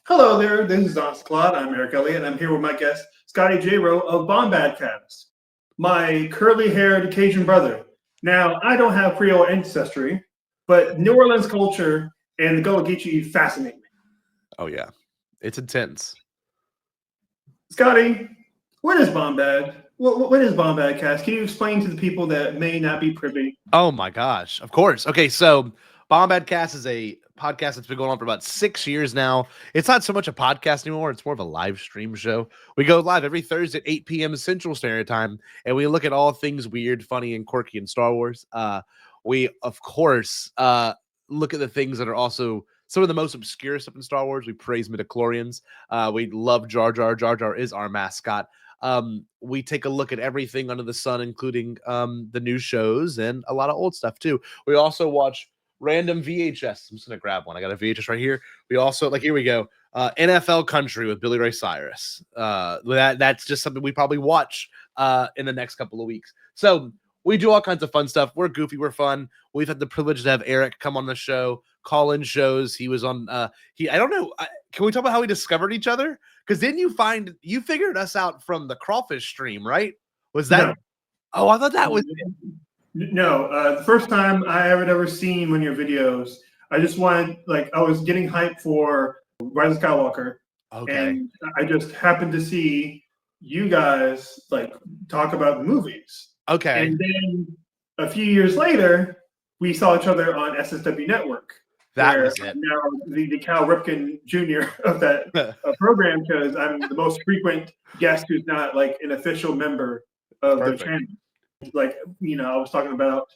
Hello there, this is Klaud. I'm Eric Elliott, and I'm here with my guest, Scotty Jayro of Bombadcast, my curly-haired Cajun brother. Now, I don't have Creole ancestry, but New Orleans culture and the Gullah Geechee fascinate me. Oh yeah, it's intense. Scotty, what is Bombad? What is Bombadcast? Can you explain to the people that may not be privy? Oh my gosh, of course. Okay, so Bombadcast is a podcast that's been going on for about 6 years now. It's not so much a podcast anymore; it's more of a live stream show. We go live every Thursday at 8 p.m. Central Standard Time, and we look at all things weird, funny, and quirky in Star Wars. We of course look at the things that are also some of the most obscure stuff in Star Wars. We praise midichlorians. We love Jar Jar. Jar Jar is our mascot. We take a look at everything under the sun, including the new shows and a lot of old stuff too. We also watch random VHS. I'm just gonna grab one. I got a VHS right here. We also here we go. NFL Country with Billy Ray Cyrus. That's just something we probably watch in the next couple of weeks. So we do all kinds of fun stuff. We're goofy. We're fun. We've had the privilege to have Eric come on the show, call in shows. He was on. I don't know. Can we talk about how we discovered each other? Because then you figured us out from the crawfish stream, right? Was that? No. Oh, I thought that was. No, the first time I had ever seen one of your videos, I just wanted, I was getting hyped for Rise of Skywalker. Okay. And I just happened to see you guys, talk about the movies. Okay. And then a few years later, we saw each other on SSW Network. That was it. Now the Cal Ripken Jr. of that program, because I'm the most frequent guest who's not an official member of the channel. I was talking about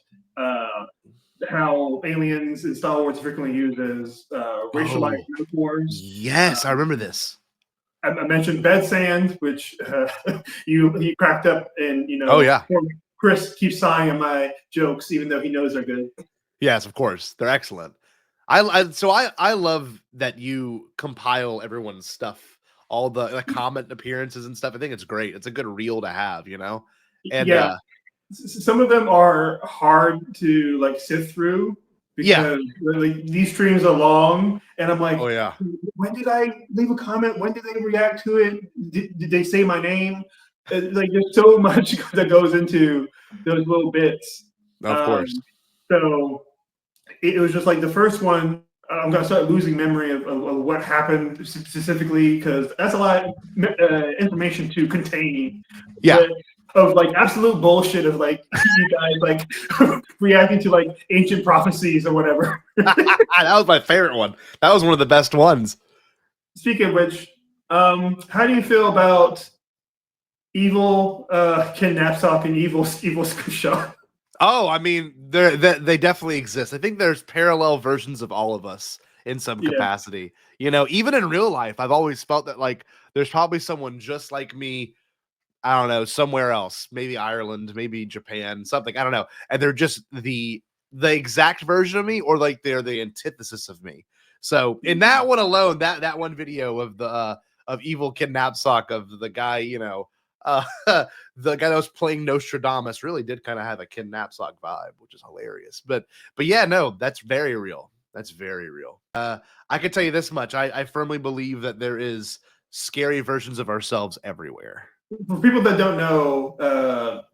how aliens in Star Wars frequently used as racialized metaphors. Yes, I remember this. I mentioned bed sand, which you cracked up, and Oh yeah. Chris keeps sighing at my jokes, even though he knows they're good. Yes, of course, they're excellent. I love that you compile everyone's stuff, all the comment appearances and stuff. I think it's great. It's a good reel to have, And yeah, some of them are hard to sift through because these streams are long, and I'm like, oh yeah, when did I leave a comment? When did they react to it? Did they say my name? There's so much that goes into those little bits. Of course. So it was just the first one. I'm gonna start losing memory of what happened specifically, because that's a lot of information to contain. Yeah. Of absolute bullshit of you guys reacting to ancient prophecies or whatever. That was my favorite one. That was one of the best ones. Speaking of which, how do you feel about evil Ken Knapsack and evil Screenshot? Oh, I mean, they definitely exist. I think there's parallel versions of all of us in some capacity. Even in real life, I've always felt that there's probably someone just like me. I don't know, somewhere else, maybe Ireland, maybe Japan, something. I don't know. And they're just the exact version of me, or they're the antithesis of me. So in that one alone, that one video of the of evil Ken Knapsack, of the guy, the guy that was playing Nostradamus, really did kind of have a Ken Knapsack vibe, which is hilarious. But yeah, no, that's very real. That's very real. I can tell you this much. I firmly believe that there is scary versions of ourselves everywhere. For people that don't know,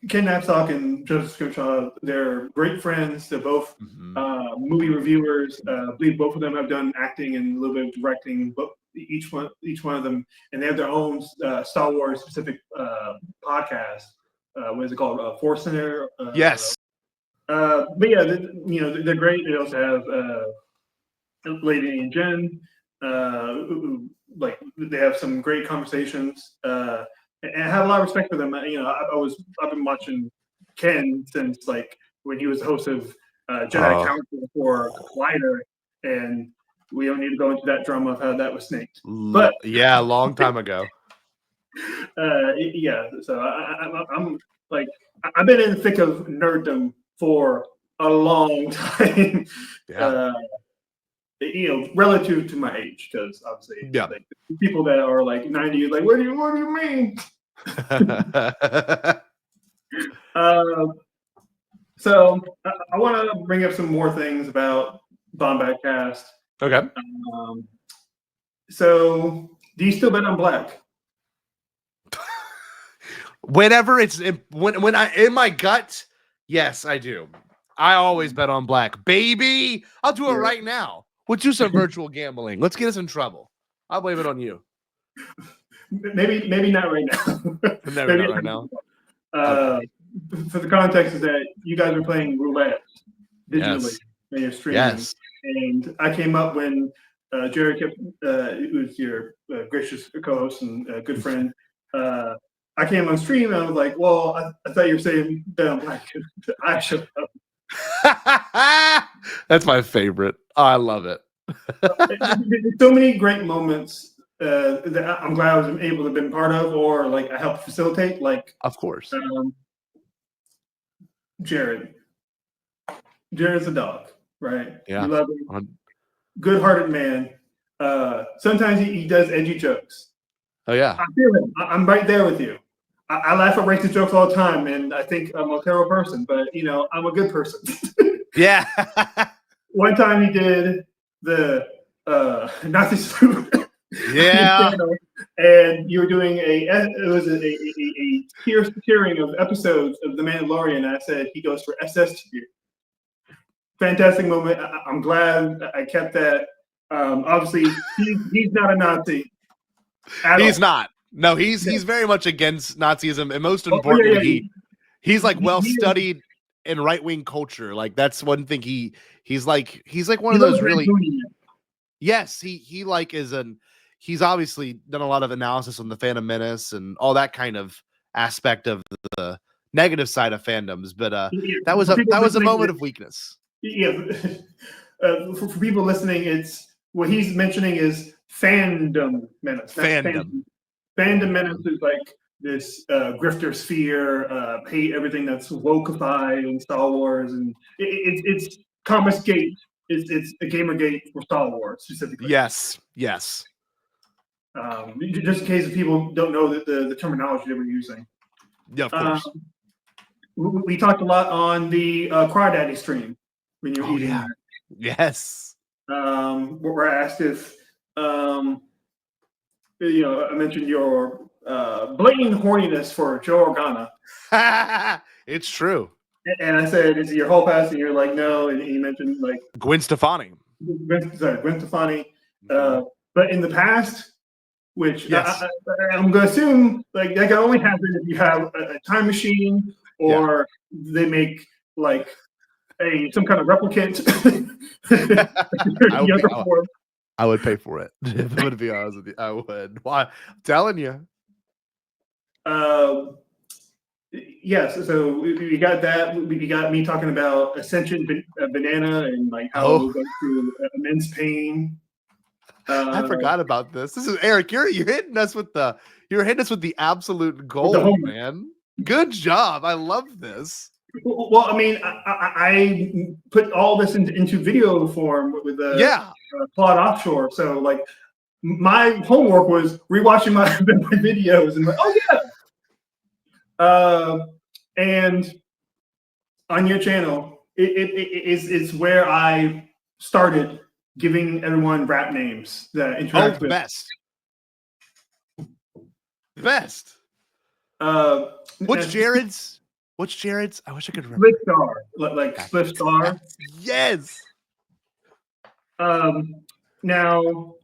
Ken Knapsack and Joseph Scrimshaw, they're great friends. They're both movie reviewers. I believe both of them have done acting and a little bit of directing, but each one of them, and they have their own Star Wars specific podcast. What is it called? Force Center. Yes. But yeah, they're great. They also have Lady and Jen. They have some great conversations, and I have a lot of respect for them. I've been watching Ken since when he was the host of Jedi Council for Collider, and we don't need to go into that drama of how that was snaked. But yeah, a long time ago. Yeah, so I'm I've been in the thick of nerddom for a long time. Yeah. Relative to my age, because obviously, people that are 90, what do you mean? So I want to bring up some more things about Bombadcast. Okay. So, do you still bet on black? Whenever when I in my gut, yes, I do. I always bet on black, baby. I'll do it Yeah. right now. We'll do some virtual gambling. Let's get us in trouble. I'll blame it on you. Maybe not right now. Never, Maybe not right now. Uh, Okay. for the context is that you guys are playing roulette digitally Yes. and you're streaming. Yes. And I came up when Jared kept, who was your gracious co-host and good friend. I came on stream and I was like, well, I thought you were saying that I'm black. I showed up. That's my favorite. Oh, I love it. There's so many great moments that I'm glad I was able to be part of, or like I helped facilitate. Like, Of course. Jared. Jared's a dog, right? Yeah. You love him. Good-hearted man. Sometimes he does edgy jokes. Oh yeah. I feel him. I'm right there with you. I laugh at racist jokes all the time, and I think I'm a terrible person, but I'm a good person. Yeah. One time he did the Nazi salute. Yeah. And you were doing it was a tiering of episodes of The Mandalorian. And I said he goes for SS tier. Fantastic moment. I'm glad I kept that. Obviously, he's not a Nazi. He's not. No, he's very much against Nazism, and most importantly, he's like well studied in right wing culture. Like that's one thing he's like one of those really. Yes, he like is he's obviously done a lot of analysis on the Phantom Menace and all that kind of aspect of the negative side of fandoms. But that was a moment of weakness. Yeah, for people listening, it's what he's mentioning is fandom menace. Fandom Menace is like this grifter sphere, hate everything that's wokeified in Star Wars, and it's Comics Gate. It's a Gamergate for Star Wars specifically. Yes. Just in case if people don't know the terminology that we're using. Yeah, of course. We talked a lot on the Crawdaddy stream when you were eating. Yeah. Yes. Where I asked if I mentioned your blatant horniness for Joe Organa. It's true. And I said, "Is it your whole pass?" And you're like, "No." And he mentioned like Gwen Stefani. Gwen Stefani. But in the past, which yes. I'm going to assume like that can only happen if you have a time machine or they make like some kind of replicant. I would pay for it. If I'm going to be honest with you, I would. Why? I'm telling you. Yes, so we got that. We got me talking about Ascension Banana and like how it goes through immense pain. I forgot about this. This is Eric. You're hitting us with the absolute gold, man. Good job. I love this. Well, I mean, I put all this into video form with Klaud Offshore. So like, my homework was rewatching my videos and like, oh yeah. And on your channel, it's where I started giving everyone rap names that interact with. Best. What's Jared's? I wish I could remember. Split Star, like Split Star. Yes. Now,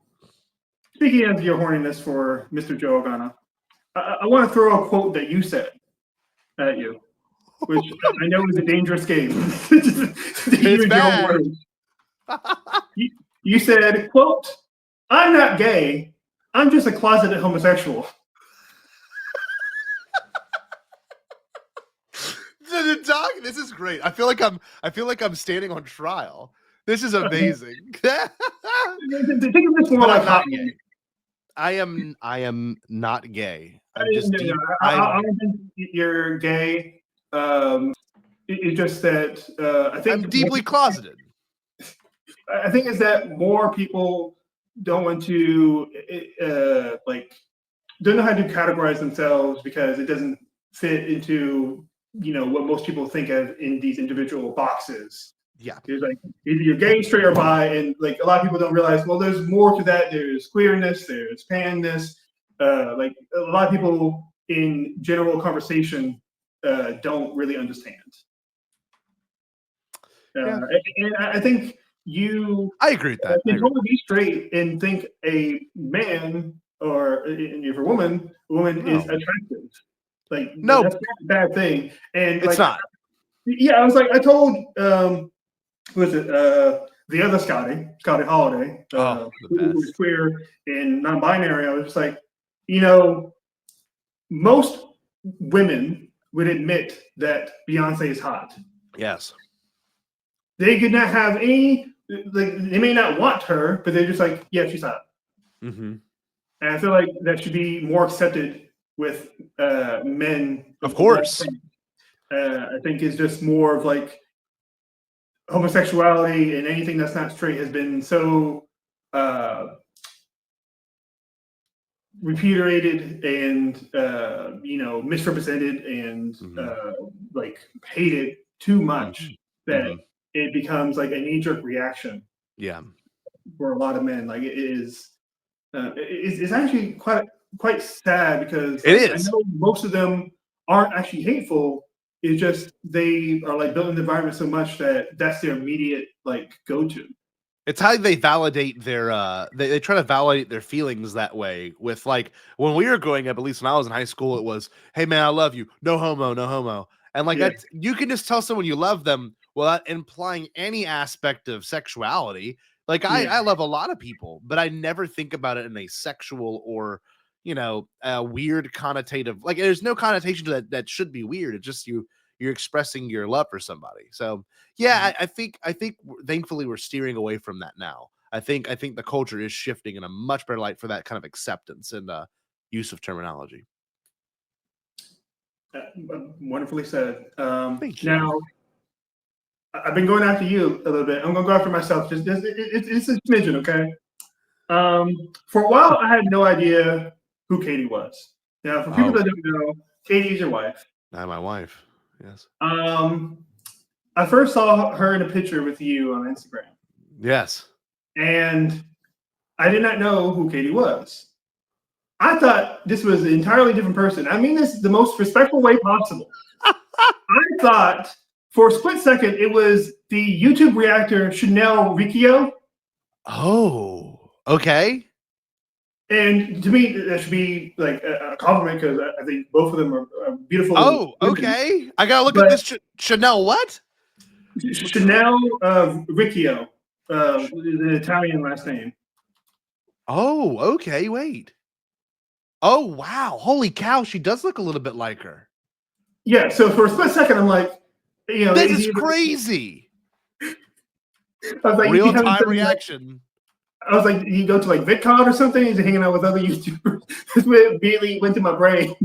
speaking of your horniness for Mr. Joe Organa, I want to throw a quote that you said at you, which I know is a dangerous game. It's bad. You said, quote, "I'm not gay. I'm just a closeted homosexual." This is great. I feel like I'm standing on trial. This is amazing. Think of this more like hot gay. I am not gay. I don't think you're gay. It's just that I think I'm deeply closeted. I think it's that more people don't want to don't know how to categorize themselves because it doesn't fit into what most people think of in these individual boxes. Yeah. It's like either you're gay, straight, or bi, and like a lot of people don't realize. Well, there's more to that. There's queerness. There's panness. Like a lot of people in general conversation don't really understand. Yeah. And I think you I agree with that. can totally be straight and think a man or if a woman is attractive. Like No, that's not a bad thing. And it's like, not. yeah, I was like, I told who was it? The other Scotty Holiday, Oh, the who was best. queer and non-binary. I was just like, you know, most women would admit that Beyonce is hot. Yes. They could not have any, like, they may not want her, but they're just like, yeah, she's hot. Mm-hmm. And I feel like that should be more accepted with men. Of course. I think it's just more of like homosexuality and anything that's not straight has been so repudiated and misrepresented and like hated too much that it becomes like a knee-jerk reaction. Yeah. For a lot of men, like it is, it's actually quite sad because It I is. know most of them aren't actually hateful. It's just they are like building the environment so much that that's their immediate like go-to. It's how they validate their they try to validate their feelings that way with like when we were growing up, at least when I was in high school, it was, hey man, I love you. No homo, no homo. And like that's you can just tell someone you love them without implying any aspect of sexuality. Like I love a lot of people, but I never think about it in a sexual or a weird connotative. Like there's no connotation to that should be weird. It's just you're expressing your love for somebody. So yeah, I think thankfully we're steering away from that now. I think the culture is shifting in a much better light for that kind of acceptance and use of terminology. Wonderfully said. Thank you. Now, I've been going after you a little bit. I'm gonna go after myself. It's a smidgen, okay? For a while, I had no idea who Katie was. Now, for people that don't know, Katie is your wife. Not my wife. Yes. I first saw her in a picture with you on Instagram. Yes. And I did not know who Katie was. I thought this was an entirely different person. I mean this the most respectful way possible. I thought for a split second it was the YouTube reactor Chanel Riccio. Oh, okay. And to me, that should be like a compliment because I think both of them are beautiful. Oh, women. okay. I gotta look at this. Chanel, what? Chanel Riccio is an Italian last name. Oh, okay. Wait. Oh, wow. Holy cow. She does look a little bit like her. Yeah. So for a split second, I'm like, this is crazy. I was like, real time reaction. I was like, you go to like VidCon or something? Is he hanging out with other YouTubers? This immediately went to my brain.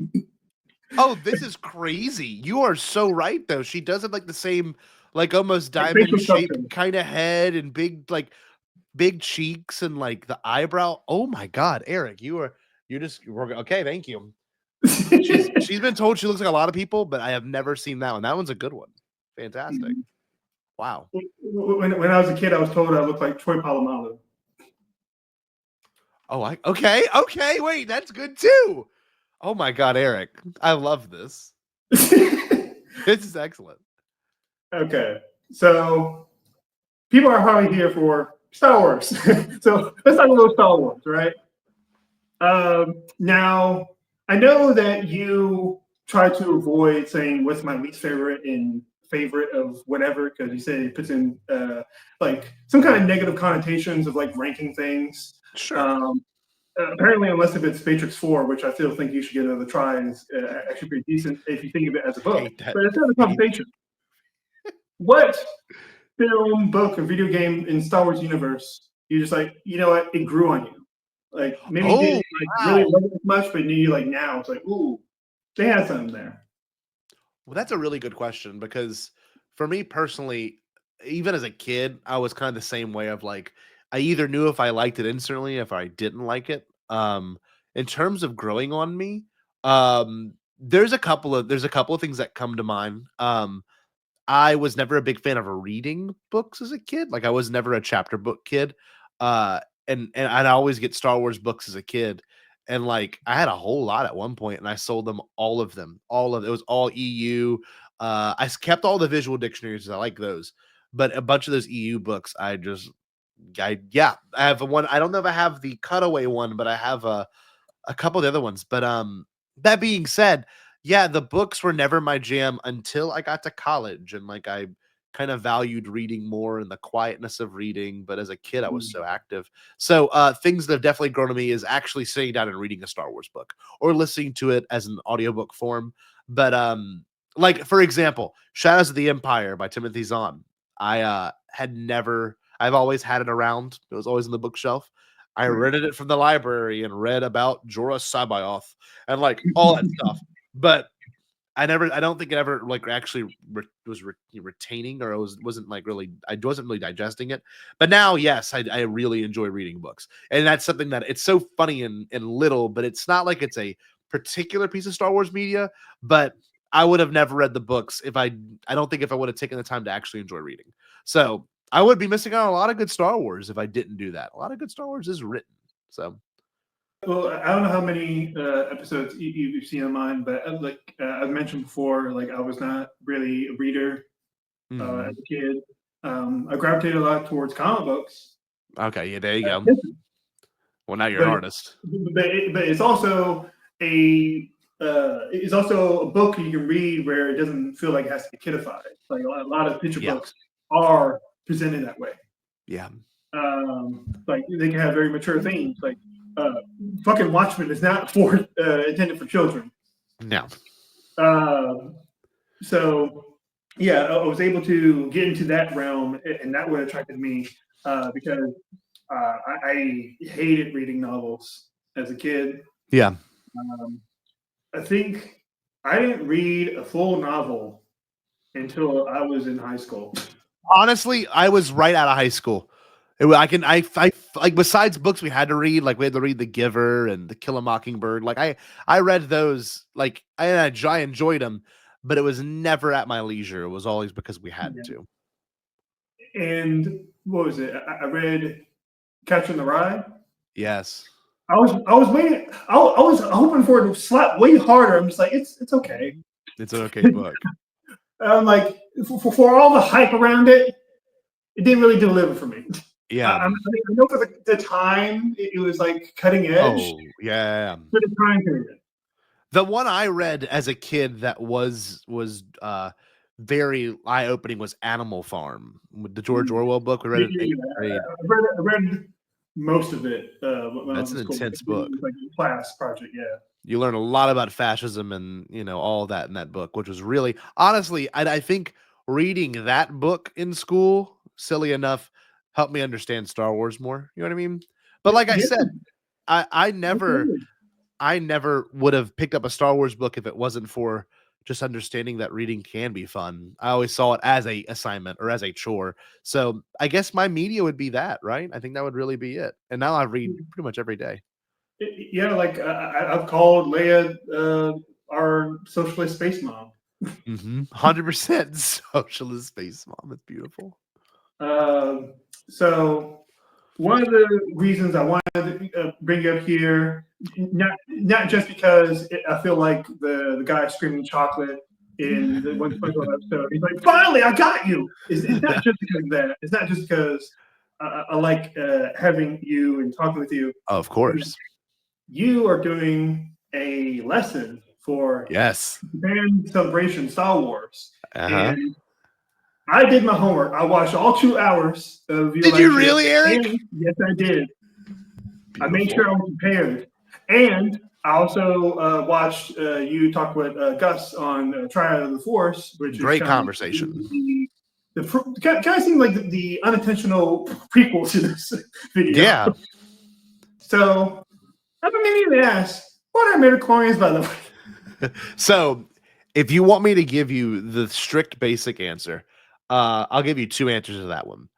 Oh, this is crazy. You are so right, though. She does have like the same, like almost diamond shaped kind of head and big cheeks and like the eyebrow. Oh my God, Eric, you're okay. Thank you. She's been told she looks like a lot of people, but I have never seen that one. That one's a good one. Fantastic. Wow. When I was a kid, I was told I looked like Troy Polamalu. Oh, okay. Wait, that's good too. Oh my God, Eric, I love this. This is excellent. Okay, so people are probably here for Star Wars. So let's talk a little Star Wars, right? Now, I know that you try to avoid saying what's my least favorite and favorite of whatever, because you say it puts in like some kind of negative connotations of like ranking things. Sure. Apparently, unless if it's Matrix 4, which I still think you should get another try, and it's actually pretty decent if you think of it as a book. But it's not a conversation. What film, book, or video game in Star Wars universe you're just like, you know what, it grew on you? Like maybe you didn't really love it as much, but you like now it's like, ooh, they had something there. Well, that's a really good question because for me personally, even as a kid, I was kind of the same way of like, I either knew if I liked it instantly, if I didn't like it. In terms of growing on me, there's a couple of things that come to mind. I was never a big fan of reading books as a kid. Like I was never a chapter book kid. And I'd always get Star Wars books as a kid. And like I had a whole lot at one point and I sold them all of them. All of it was all EU. Kept all the visual dictionaries. I like those. But a bunch of those EU books, I have one. I don't know if I have the cutaway one, but I have a couple of the other ones. But that being said, yeah, the books were never my jam until I got to college and like I kind of valued reading more and the quietness of reading. But as a kid, I was so active. So things that have definitely grown to me is actually sitting down and reading a Star Wars book or listening to it as an audiobook form. But like for example, Shadows of the Empire by Timothy Zahn. I've always had it around. It was always on the bookshelf. I rented it from the library and read about Jorah Sabaoth and like all that stuff. But I don't think it ever like actually was retaining or wasn't like really, I wasn't really digesting it. But now, yes, I really enjoy reading books. And that's something that it's so funny and little, but it's not like it's a particular piece of Star Wars media, but I would have never read the books I don't think if I would have taken the time to actually enjoy reading. So I would be missing out on a lot of good Star Wars if I didn't do that. A lot of good Star Wars is written. So, well, I don't know how many episodes you've seen of mine, but I've mentioned before, like I was not really a reader as a kid. I gravitated a lot towards comic books. Okay, yeah, there you go. Well, now you're an artist. But it's also a book you can read where it doesn't feel like it has to be kidified. Like a lot of picture books are presented that way. Yeah. Like they can have very mature themes. Like fucking Watchmen is not intended for children. No. So yeah, I was able to get into that realm, and that would attracted me because I hated reading novels as a kid. Yeah. I think I didn't read a full novel until I was in high school. Honestly, I was right out of high school. I like besides books we had to read, like we had to read The Giver and The Kill a Mockingbird. Like I read those, like I enjoyed them, but it was never at my leisure. It was always because we had to. And what was it? I read Catcher in the Rye. Yes. I was waiting. I was hoping for it to slap way harder. I'm just like, it's okay. It's an okay book. I'm like, for all the hype around it, it didn't really deliver for me. Yeah. I know for the time, it was like cutting edge. Oh, yeah. For the time period. The one I read as a kid that was very eye-opening was Animal Farm, the George Orwell book. We read it in 8th grade. I read most of it. That's an intense book. Like a class project, yeah. You learn a lot about fascism and all of that in that book, which was really honestly, I think reading that book in school, silly enough, helped me understand Star Wars more. You know what I mean? But like I said, I never would have picked up a Star Wars book if it wasn't for just understanding that reading can be fun. I always saw it as a assignment or as a chore. So I guess my media would be that, right? I think that would really be it. And now I read pretty much every day. Yeah, like I've called Leia our socialist space mom. 100% socialist space mom. It's beautiful. So one of the reasons I wanted to bring you up here, not just because I feel like the guy screaming chocolate in the one episode, he's like, "Finally, I got you." It's not just because of that. It's not just because I like having you and talking with you. Of course. You are doing a lesson for Japan Celebration Star Wars. And I did my homework. I watched all 2 hours of your Did you really, Eric? Yes, I did. Beautiful. I made sure I was prepared. And I also watched you talk with Gus on Trial of the Force, which is great conversation. The kind of seemed like the unintentional prequel to this video. Yeah. So I've been meaning to ask, what are midichlorians, by the way? So if you want me to give you the strict basic answer, I'll give you 2 answers to that one.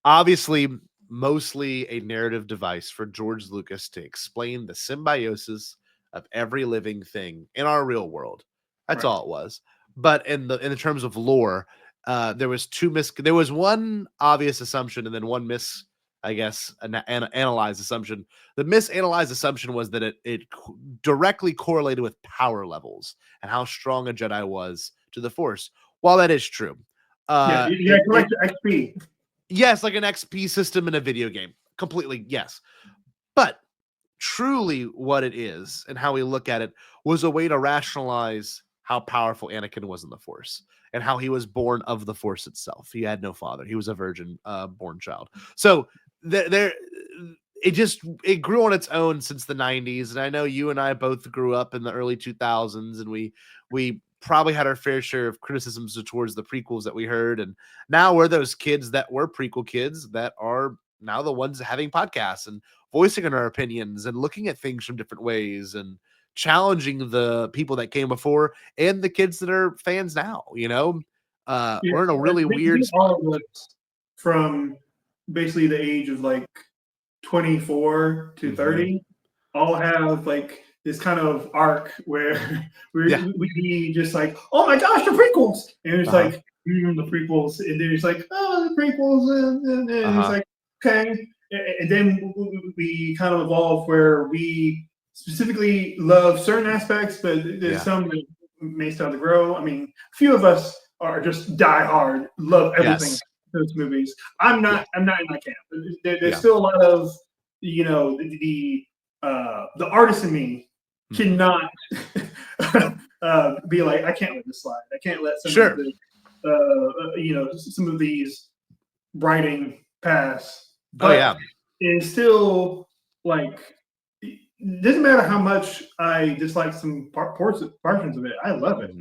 Obviously, mostly a narrative device for George Lucas to explain the symbiosis of every living thing in our real world. That's all it was. But in the terms of lore, there was one obvious assumption and then one analyzed assumption. The misanalyzed assumption was that it directly correlated with power levels and how strong a Jedi was to the Force. While that is true, you correct XP. Yes, like an XP system in a video game. Completely, yes. But truly what it is and how we look at it was a way to rationalize how powerful Anakin was in the Force and how he was born of the Force itself. He had no father. He was a virgin born child. So it grew on its own since the 90s. And I know you and I both grew up in the early 2000s, and we probably had our fair share of criticisms towards the prequels that we heard. And now we're those kids that were prequel kids that are now the ones having podcasts and voicing our opinions and looking at things from different ways and challenging the people that came before and the kids that are fans now. We're in a really weird spot. All of us from basically the age of like 24 to 30 all have like this kind of arc where we just like, oh my gosh, the prequels, and it's like the prequels, and then it's like, oh, the prequels, and it's like, okay, and then we kind of evolve where we specifically love certain aspects, but there's some that may start to grow. I mean, a few of us are just die hard, love everything. Those movies. I'm not in that camp. There's still a lot of the artist in me cannot be like, I can't let this slide. I can't let some of these writing pass. But it's still like, it doesn't matter how much I dislike some portions of it. I love it.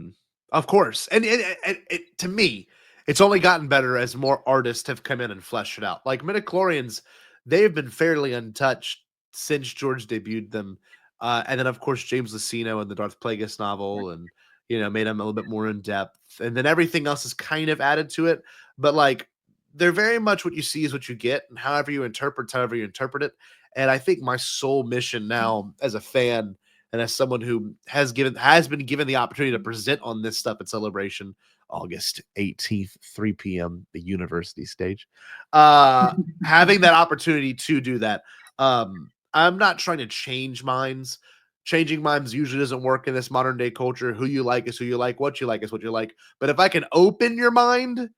Of course, and it to me, it's only gotten better as more artists have come in and fleshed it out. Like midichlorians, they've been fairly untouched since George debuted them. And then, of course, James Luceno and the Darth Plagueis novel and, made them a little bit more in depth. And then everything else is kind of added to it. But, like, they're very much what you see is what you get. And however you interpret it. And I think my sole mission now as a fan and as someone who has been given the opportunity to present on this stuff at Celebration, August 18th, 3 p.m., the university stage. Having that opportunity to do that. I'm not trying to change minds. Changing minds usually doesn't work in this modern day culture. Who you like is who you like. What you like is what you like. But if I can open your mind,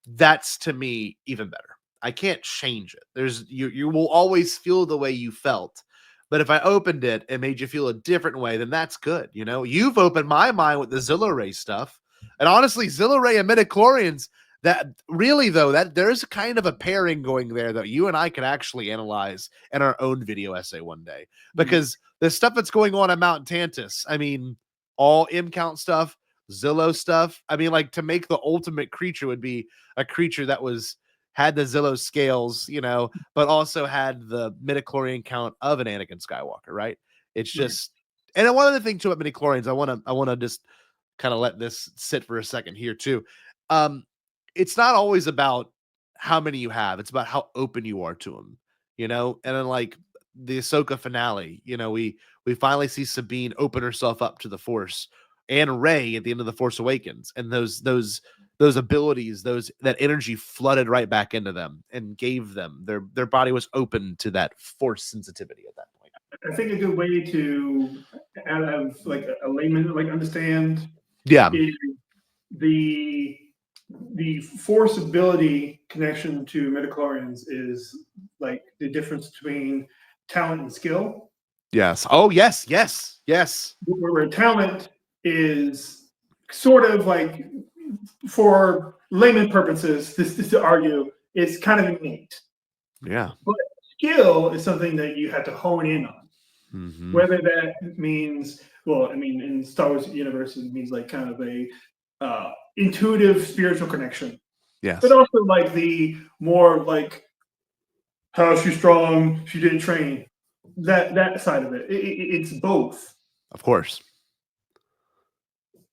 that's to me even better. I can't change it. You will always feel the way you felt. But if I opened it and made you feel a different way, then that's good. You've opened my mind with the Zillo Ray stuff. And honestly, Zillo Ray and midichlorians, that really, though, that there's kind of a pairing going there that you and I can actually analyze in our own video essay one day. Because the stuff that's going on at Mount Tantus, I mean, all M count stuff, Zillo stuff. I mean, like, to make the ultimate creature would be a creature that had the Zillo scales, but also had the midichlorian count of an Anakin Skywalker, right? It's just, and one other thing too about midichlorians, I want to just kind of let this sit for a second here too. It's not always about how many you have; it's about how open you are to them, And then, like the Ahsoka finale, we finally see Sabine open herself up to the Force, and Rey at the end of the Force Awakens, and those abilities, that energy flooded right back into them and gave them their body was open to that Force sensitivity at that point. I think a good way to have like a layman understand is the Force ability connection to midichlorians is like the difference between talent and skill. Yes. Oh, yes. Where talent is sort of like, for layman purposes, this to argue, it's kind of innate. Yeah. But skill is something that you have to hone in on. Whether that means, well, I mean, in Star Wars universe, it means like kind of a intuitive spiritual connection. Yes. But also like the more like, how is she strong? She didn't train. That side of it. It's both. Of course.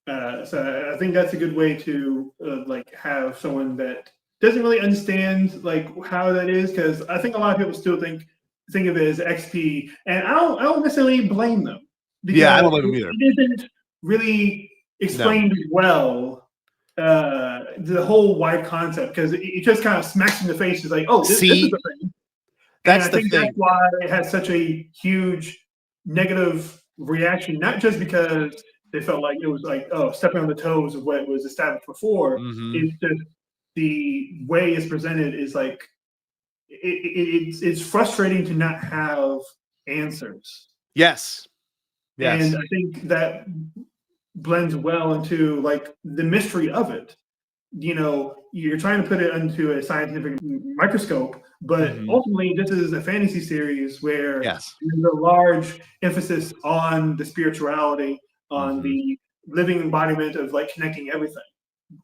So I think that's a good way to like have someone that doesn't really understand like how that is, because I think a lot of people still think of it as XP, and I don't necessarily blame them. Yeah, I don't blame them either. It isn't really explained well the whole wide concept, because it just kind of smacks in the face. It's like, oh, this is See, the thing. And that's I the think that's thing. why it has such a huge negative reaction, not just because they felt like it was like, oh, stepping on the toes of what was established before. Hmm. It's just the way it's presented is like it's frustrating to not have answers. Yes. And Yes. I think that blends well into like the mystery of it. You're trying to put it into a scientific microscope, but Hmm. ultimately this is a fantasy series where Yes. there's a large emphasis on the spirituality, on Hmm. the living embodiment of like connecting everything,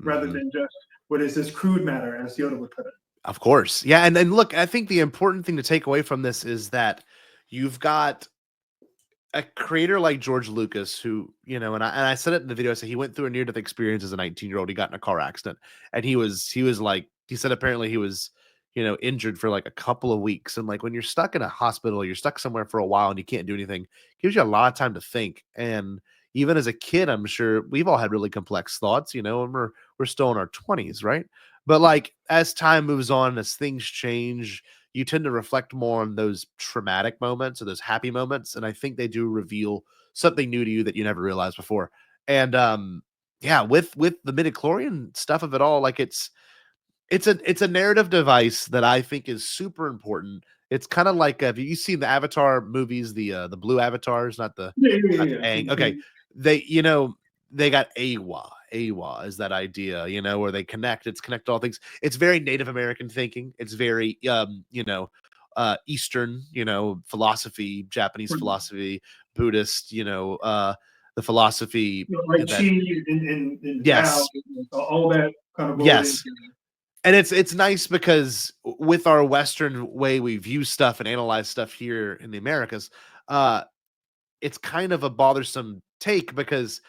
rather Hmm. than just what is this crude matter, as Yoda would put it. Of course. Yeah. And look, I think the important thing to take away from this is that you've got a creator like George Lucas, who, and I said it in the video, I said he went through a near death experience as a 19-year-old. He got in a car accident, and he was like, he said apparently he was, injured for like a couple of weeks. And like when you're stuck in a hospital, you're stuck somewhere for a while and you can't do anything, it gives you a lot of time to think. And even as a kid, I'm sure we've all had really complex thoughts, and we're still in our 20s, right? But like as time moves on, as things change, you tend to reflect more on those traumatic moments or those happy moments, and I think they do reveal something new to you that you never realized before. And yeah, with the midichlorian stuff of it all, like it's a narrative device that I think is super important. It's kind of like, have you seen the Avatar movies, the blue avatars, Yeah, yeah, not yeah, Aang? yeah. Okay, they got Awa. Awa is that idea, where they connect. It's connect all things. It's very Native American thinking. It's very Eastern, philosophy, Japanese Right. philosophy, Buddhist, the philosophy Like that Chi and Tao, yes, all that kind of rolled into. yes. And it's nice because with our Western way we view stuff and analyze stuff here in the Americas, uh, it's kind of a bothersome take because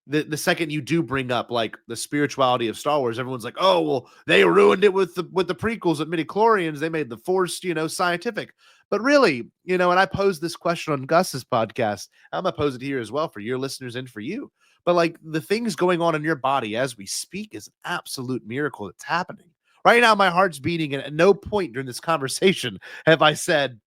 the second you do bring up like the spirituality of Star Wars, everyone's like, oh well, they ruined it with the prequels at midichlorians. They made the Force, scientific. But really, and I posed this question on Gus's podcast. I'm gonna pose it here as well for your listeners and for you. But like the things going on in your body as we speak is an absolute miracle that's happening. Right now, my heart's beating, and at no point during this conversation have I said,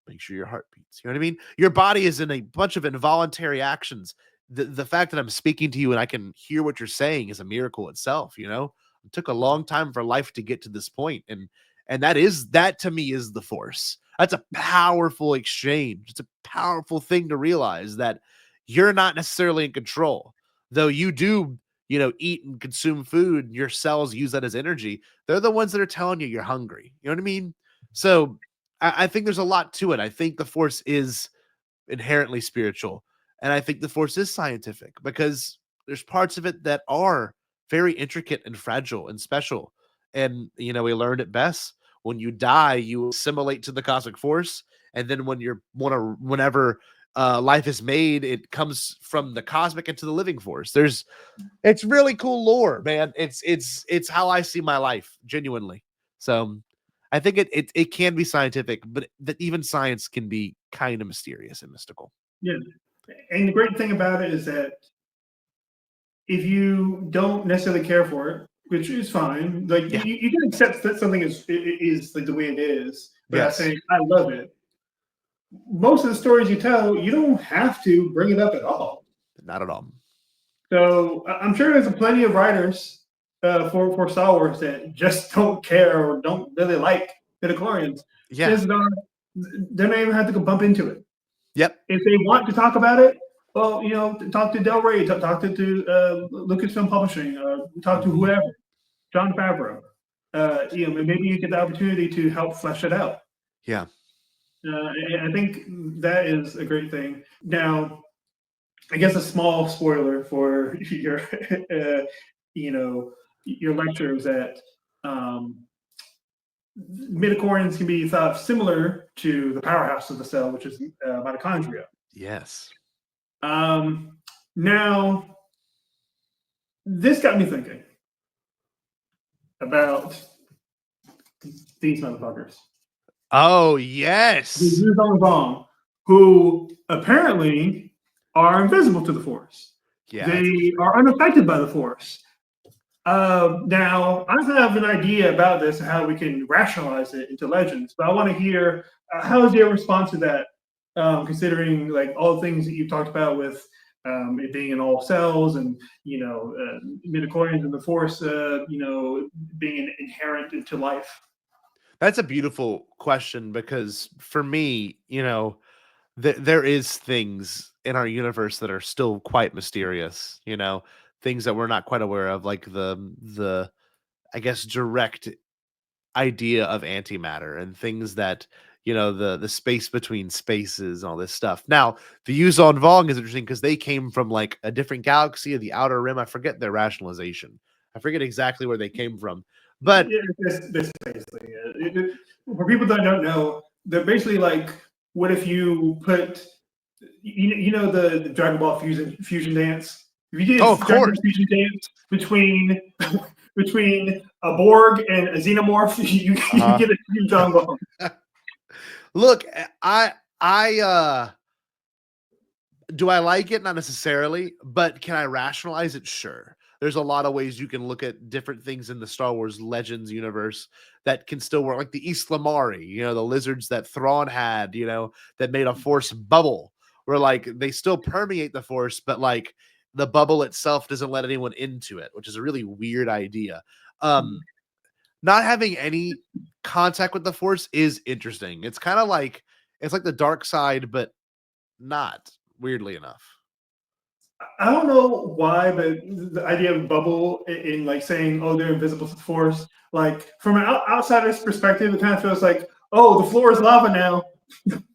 make sure your heart beats. You know what I mean? Your body is in a bunch of involuntary actions. The fact that I'm speaking to you and I can hear what you're saying is a miracle itself. It took a long time for life to get to this point, and that to me is the Force. That's a powerful exchange. It's a powerful thing to realize that you're not necessarily in control, though you do. Eat and consume food. Your cells use that as energy. They're the ones that are telling you you're hungry. You know what I mean? So I think there's a lot to it. I think the Force is inherently spiritual, and I think the Force is scientific because there's parts of it that are very intricate and fragile and special. And we learned it best when you die, you assimilate to the cosmic force, and then whenever life is made, it comes from the cosmic into the living force. It's really cool lore, man. It's how I see my life, genuinely. So I think it can be scientific, but that even science can be kind of mysterious and mystical. Yeah. And the great thing about it is that if you don't necessarily care for it, which is fine, like Yeah. you can accept that something is like the way it is without Yes. saying I love it. Most of the stories you tell, you don't have to bring it up at all. Not at all. So I'm sure there's plenty of writers for Star Wars that just don't care or don't really like the midichlorians. Yeah. Chances are they're not even have to go bump into it. Yep. If they want to talk about it, well, talk to Del Rey, talk to Lucasfilm Publishing, talk to Mhm. whoever, John Favreau. Maybe you get the opportunity to help flesh it out. Yeah. And I think that is a great thing. Now, I guess a small spoiler for your, your lecture is that midichlorians can be thought of similar to the powerhouse of the cell, which is mitochondria. Yes. Now, this got me thinking about these motherfuckers. Oh, These yes. Wrong, who apparently are invisible to the Force. Yeah, that's They interesting. are unaffected by the Force. Now, I have an idea about this and how we can rationalize it into legends, but I want to hear how is your response to that, considering like all the things that you talked about with it being in all cells and midichlorians and the Force, being inherent into life. That's a beautiful question because for me, there is things in our universe that are still quite mysterious, things that we're not quite aware of, like the I guess direct idea of antimatter and things that the space between spaces and all this stuff. Now, the Yuzon Vong is interesting because they came from like a different galaxy of the outer rim. I forget their rationalization. I forget exactly where they came from, but Yeah, this basically for people that don't know, they're basically like, what if you put, the Dragon Ball fusion dance? If you did oh, of Dragon Ball course. fusion dance between between a Borg and a xenomorph, you Uh-huh. get a Dragon Ball. Look, I do I like it? Not necessarily, but can I rationalize it? Sure. There's a lot of ways you can look at different things in the Star Wars Legends universe that can still work, like the Islamari, the lizards that Thrawn had, that made a force bubble, where like they still permeate the force, but like the bubble itself doesn't let anyone into it, which is a really weird idea. Not having any contact with the force is interesting. It's like the dark side, but not, weirdly enough. I don't know why, but the idea of bubble in like saying, "Oh, they're invisible to the Force," like from an outsider's perspective, it kind of feels like, "Oh, the floor is lava now."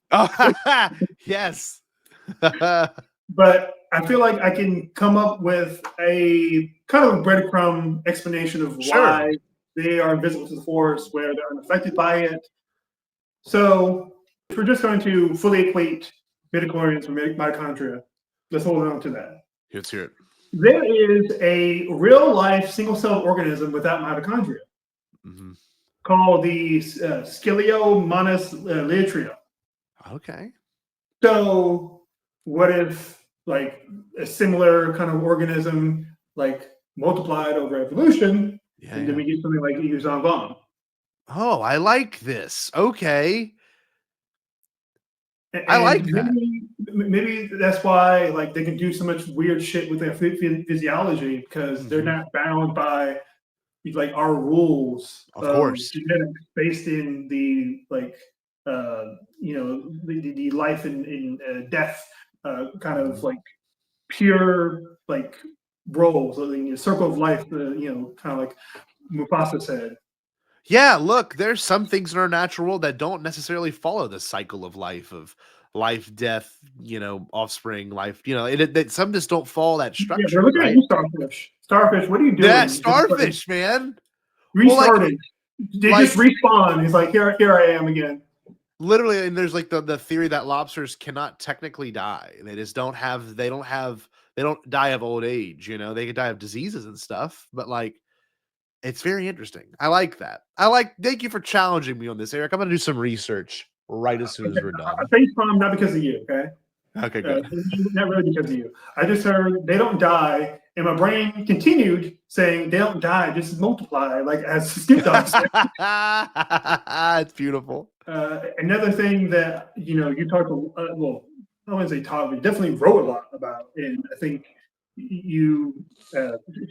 Oh, yes. But I feel like I can come up with a kind of breadcrumb explanation of Sure. why they are invisible to the Force, where they're unaffected by it. So if we're just going to fully equate midichlorians with mitochondria, let's hold on to that. Let's hear it. There is a real life single cell organism without mitochondria Mhm. called the Sciliomonas liatria. Okay. So, what if like a similar kind of organism like multiplied over evolution, Yeah, and then yeah. we get something like Yuzon Vong? Oh, I like this. Okay. I like And that. maybe that's why like they can do so much weird shit with their physiology because they're Mhm. not bound by like our rules Of of course. genetics based in the like the life and death kind of Mhm. like pure like roles, like the circle of life, kind of like Mufasa said. Yeah, look, there's some things in our natural world that don't necessarily follow the cycle of life, death, offspring, life, some just don't follow that Yeah, they're structure, looking at right? you, starfish. Starfish, what are you That doing? Just like starfish, man. Well, restarting. They just like respawn. He's like, here I am again. literally, and there's like the theory that lobsters cannot technically die. They don't die of old age, they could die of diseases and stuff, but like it's very interesting. I like that. Thank you for challenging me on this, Eric. I'm gonna do some research right as soon as we're I done. face palm not because of you, okay? Okay, good. Not really because of you. I just heard they don't die, and my brain continued saying they don't die, just multiply, like as Skip Dog said. It's beautiful. Another thing that you talked well, I wouldn't say talk, but definitely wrote a lot about, and I think you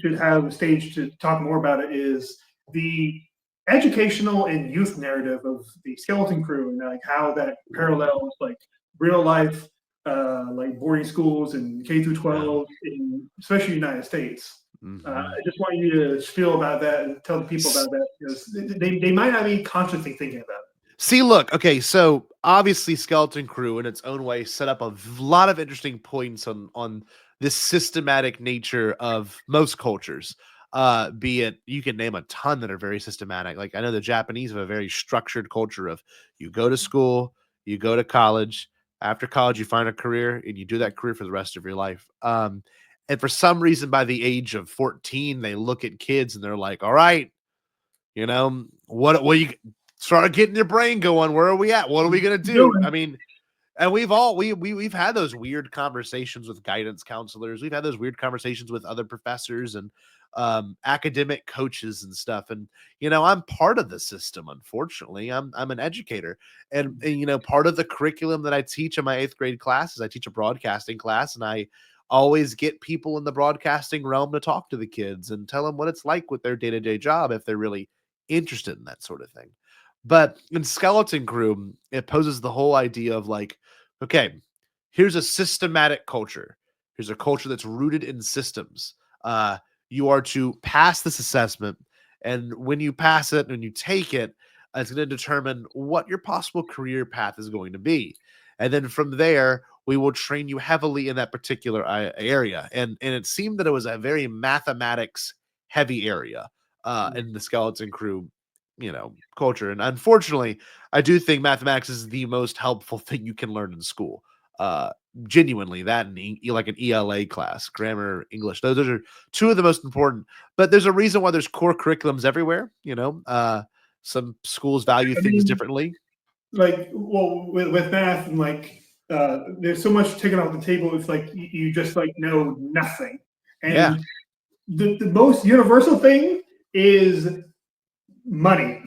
should have a stage to talk more about it. Is the educational and youth narrative of the Skeleton Crew and like how that parallels like real life, like boarding schools and K through Yeah. 12, in especially the United States. I Mhm. just want you to spiel about that and tell the people about that because they might not be consciously thinking about it. See, look, okay, so obviously Skeleton Crew in its own way set up a lot of interesting points on this systematic nature of most cultures. Be it you can name a ton that are very systematic. Like I know the Japanese have a very structured culture of you go to school, you go to college, after college you find a career and you do that career for the rest of your life. And for some reason by the age of 14 they look at kids and they're like, "All right, what you start getting your brain going. Where are we at? What are we gonna do?" I Doing mean, and we've had those weird conversations with guidance counselors. We've had those weird conversations with other professors, and academic coaches and stuff. And, I'm part of the system. Unfortunately, I'm an educator, and, part of the curriculum that I teach in my 8th grade class is I teach a broadcasting class, and I always get people in the broadcasting realm to talk to the kids and tell them what it's like with their day-to-day job if they're really interested in that sort of thing. But in Skeleton Crew, it poses the whole idea of like, okay, here's a systematic culture. Here's a culture that's rooted in systems. You are to pass this assessment, and when you pass it and you take it, it's going to determine what your possible career path is going to be. And then from there, we will train you heavily in that particular area. And it seemed that it was a very mathematics heavy area in the Skeleton Crew, culture. And unfortunately, I do think mathematics is the most helpful thing you can learn in school. Genuinely, that and like an ELA class, grammar, English, those are two of the most important. But there's a reason why there's core curriculums everywhere. Some schools value things differently. Like, well, with math and like, there's so much taken off the table. It's like you just like know nothing, and the most universal thing is money.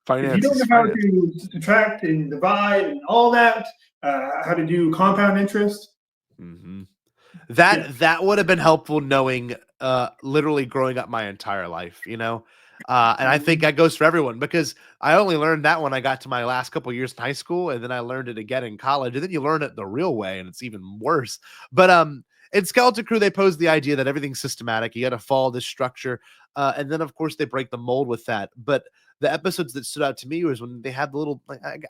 If you don't know how to subtract and divide and all that, how to do compound interest, that would have been helpful knowing literally growing up my entire life, and I think that goes for everyone, because I only learned that when I got to my last couple of years in high school, and then I learned it again in college, and then you learn it the real way, and it's even worse. But in Skeleton Crew, they pose the idea that everything's systematic. You got to follow this structure, and then of course they break the mold with that. But the episodes that stood out to me was when they had the little,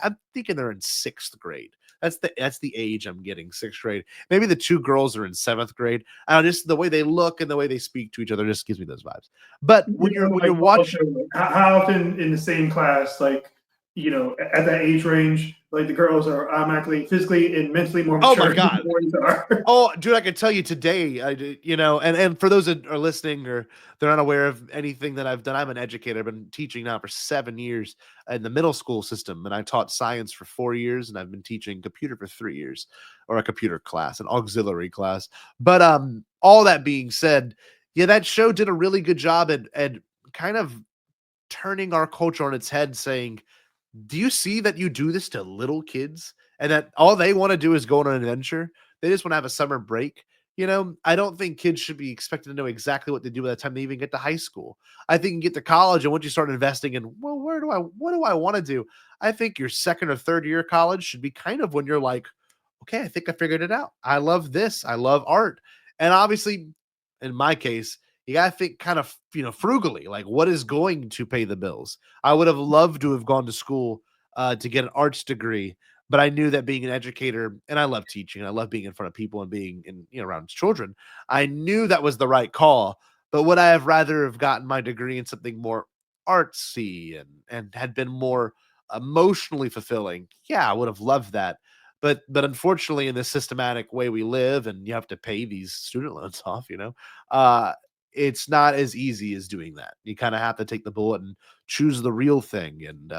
I'm thinking they're in 6th grade. That's the age I'm getting, 6th grade. Maybe the 2 girls are in 7th grade. Just the way they look and the way they speak to each other just gives me those vibes. But when you're watching, how often in the same class, like, at that age range, like the girls are automatically physically and mentally more mature. Oh my God. Than the boys are. Oh, dude, I can tell you today, and for those that are listening or they're unaware of anything that I've done, I'm an educator. I've been teaching now for 7 years in the middle school system, and I taught science for 4 years, and I've been teaching computer for 3 years, or a computer class, an auxiliary class. But all that being said, that show did a really good job at kind of turning our culture on its head, saying, do you see that you do this to little kids and that all they want to do is go on an adventure? They just want to have a summer break. I don't think kids should be expected to know exactly what to do by the time they even get to high school. I think you get to college, and once you start investing in, well, what do I want to do? I think your 2nd or 3rd year of college should be kind of when you're like, okay, I think I figured it out. I love this. I love art. And obviously, in my case, you got to think kind of, frugally, like what is going to pay the bills. I would have loved to have gone to school to get an arts degree, but I knew that being an educator, and I love teaching, I love being in front of people and being around children, I knew that was the right call. But would I have rather have gotten my degree in something more artsy and had been more emotionally fulfilling? Yeah, I would have loved that. But unfortunately, in this systematic way we live, and you have to pay these student loans off, it's not as easy as doing that. You kind of have to take the bullet and choose the real thing. And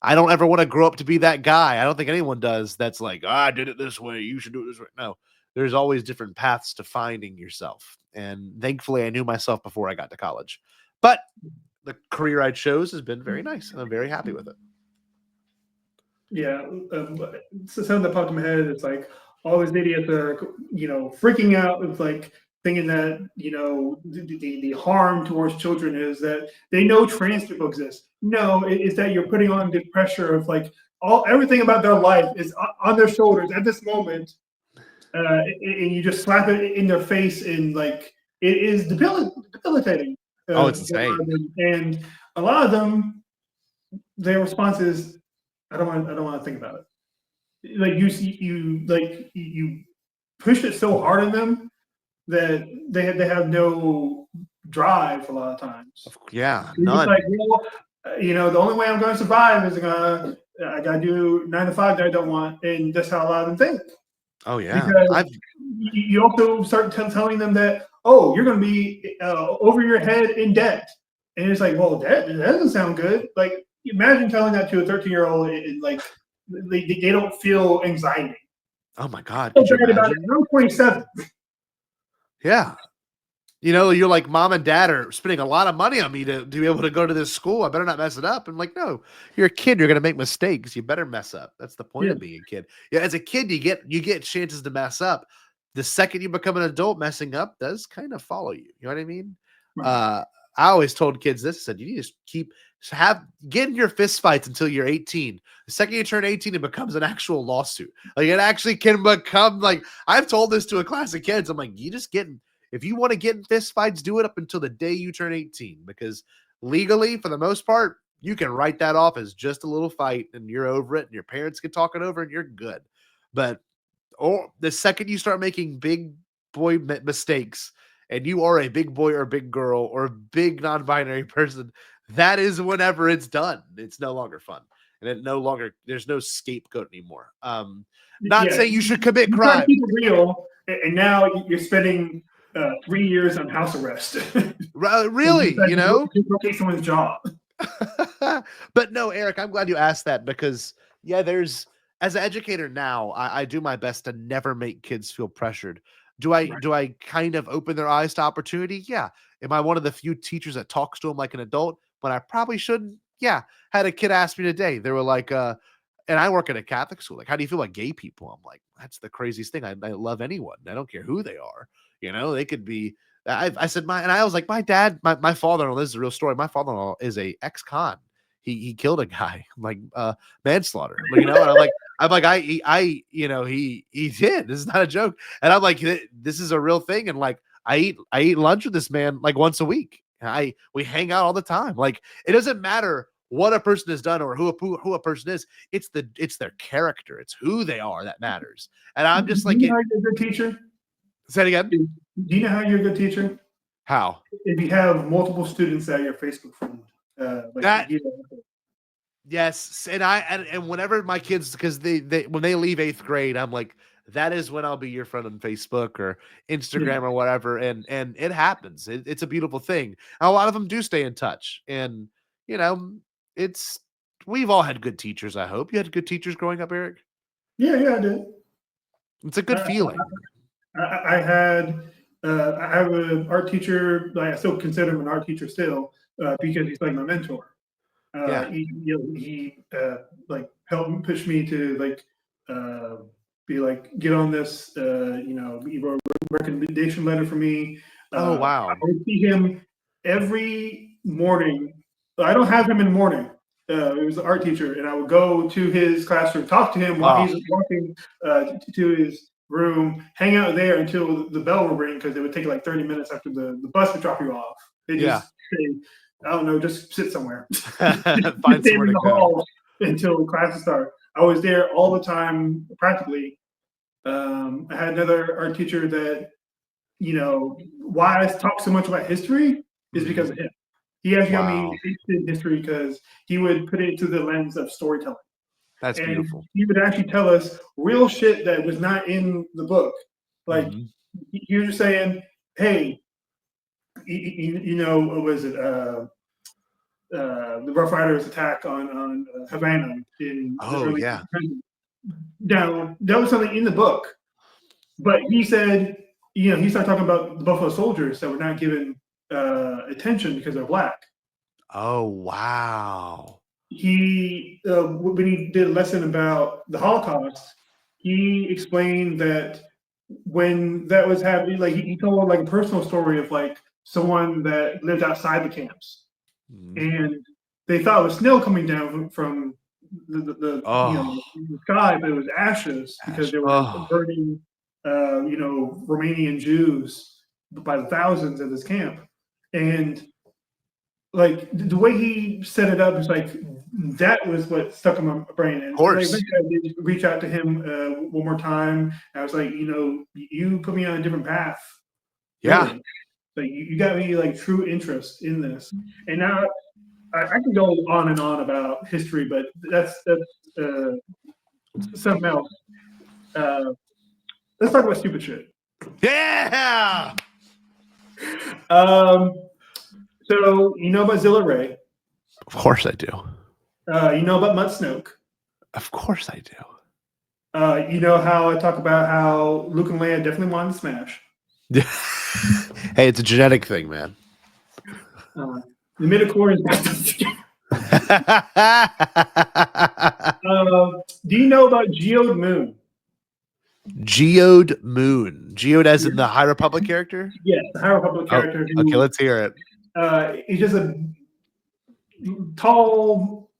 I don't ever want to grow up to be that guy. I don't think anyone does. That's like, I did it this way, you should do it this way. No, there's always different paths to finding yourself. And thankfully, I knew myself before I got to college. But the career I chose has been very nice, and I'm very happy with it. Yeah, something that popped in my head is like all these idiots are, freaking out with like thinking that the harm towards children is that they know trans people exist. No, it's that you're putting on the pressure of like everything about their life is on their shoulders at this moment, and you just slap it in their face, and like it is debilitating. It's insane. And a lot of them, their response is, I don't want to think about it. Like you push it so hard on them that they have no drive a lot of times. Yeah, none. Like, the only way I'm going to survive is I got to do 9 to 5 that I don't want, and that's how a lot of them think. Oh yeah, because you also start telling them that, oh, you're going to be over your head in debt, and it's like, well, that doesn't sound good. Like, imagine telling that to a 13-year-old, and like they don't feel anxiety. Oh my God! Could you imagine? I'm 27. Yeah, you're like, mom and dad are spending a lot of money on me to be able to go to this school. I better not mess it up. And like, no, you're a kid. You're going to make mistakes. You better mess up. That's the point Yeah. of being a kid. Yeah. As a kid, you get chances to mess up. The second you become an adult, messing up does kind of follow you. You know what I mean? Right. I always told kids this. I said, you need to get in your fist fights until you're 18. The second you turn 18, it becomes an actual lawsuit. Like it actually can become like, I've told this to a class of kids. I'm like, if you want to get in fist fights, do it up until the day you turn 18, because legally, for the most part, you can write that off as just a little fight and you're over it and your parents can talk it over and you're good. But the second you start making big boy mistakes and you are a big boy or a big girl or a big non-binary person, that is whenever it's done. It's no longer fun. And there's no scapegoat anymore. Not saying you should commit You try to crime. keep it real, and now you're spending 3 years on house arrest. Really, to take someone's job. But no, Eric, I'm glad you asked that because as an educator now, I do my best to never make kids feel pressured. Do I kind of open their eyes to opportunity? Yeah. Am I one of the few teachers that talks to them like an adult when I probably shouldn't? Yeah. Had a kid ask me today. They were like, and I work at a Catholic school. Like, how do you feel about gay people? I'm like, that's the craziest thing. I love anyone. I don't care who they are. They could be. I said and I was like, my dad, my father-in-law. This is a real story. My father-in-law is a ex-con. He killed a guy, like manslaughter. And I'm like, he did. This is not a joke. And I'm like, this is a real thing. And like, I eat lunch with this man like once a week. We hang out all the time. Like, it doesn't matter what a person has done or who a person is. It's their character. It's who they are that matters. And I'm just like, do you know how you're a good teacher? Say it again. Do you know how you're a good teacher? How? If you have multiple students that are your Facebook friend. Yes, and whenever my kids, because they when they leave 8th grade, I'm like, that is when I'll be your friend on Facebook or Instagram or whatever, and it happens. It's a beautiful thing. And a lot of them do stay in touch, and we've all had good teachers. I hope you had good teachers growing up, Eric. Yeah, I did. It's a good feeling. I have an art teacher. Like, I still consider him an art teacher still because he's like my mentor. He like helped push me to like be like, get on this. He wrote a recommendation letter for me. Oh wow! I would see him every morning. I don't have him in the morning. He was an art teacher, and I would go to his classroom, talk to him while he's walking to his room, hang out there until the bell would ring, because it would take like 30 minutes after the bus would drop you off. They just say, I don't know, just sit somewhere. Find somewhere to go until classes start. I was there all the time, practically. I had another art teacher that, why I talk so much about history is because of him. He actually got me interested in history because he would put it through the lens of storytelling. That's beautiful. He would actually tell us real shit that was not in the book. Like, he was just saying, hey, what was it? The Rough Riders attack on Havana in the early 1900s. Now, that was something in the book, but he said, he started talking about the Buffalo Soldiers that were not given attention because they're black. Oh wow! He when he did a lesson about the Holocaust, he explained that when that was happening, like he told like a personal story of like someone that lived outside the camps, and they thought it was snow coming down from the sky, but it was ashes because they were burning Romanian Jews by the thousands at this camp. And like the way he set it up is like that was what stuck in my brain. And of course, like, I did reach out to him one more time. I was like, you put me on a different path. Yeah, really. Like you got me like true interest in this. And now I can go on and on about history, but that's something else. Let's talk about stupid shit. Yeah. So you know about Zilla Ray? Of course I do. You know about Mutt Snoke? Of course I do. You know how I talk about how Luke and Leia definitely wanted to smash? Hey, it's a genetic thing, man. The midichlorians. Do you know about Geode Moon? Geode Moon. Geode as in the High Republic character? Yes, the High Republic character. Oh, okay, let's hear it. He's just a tall,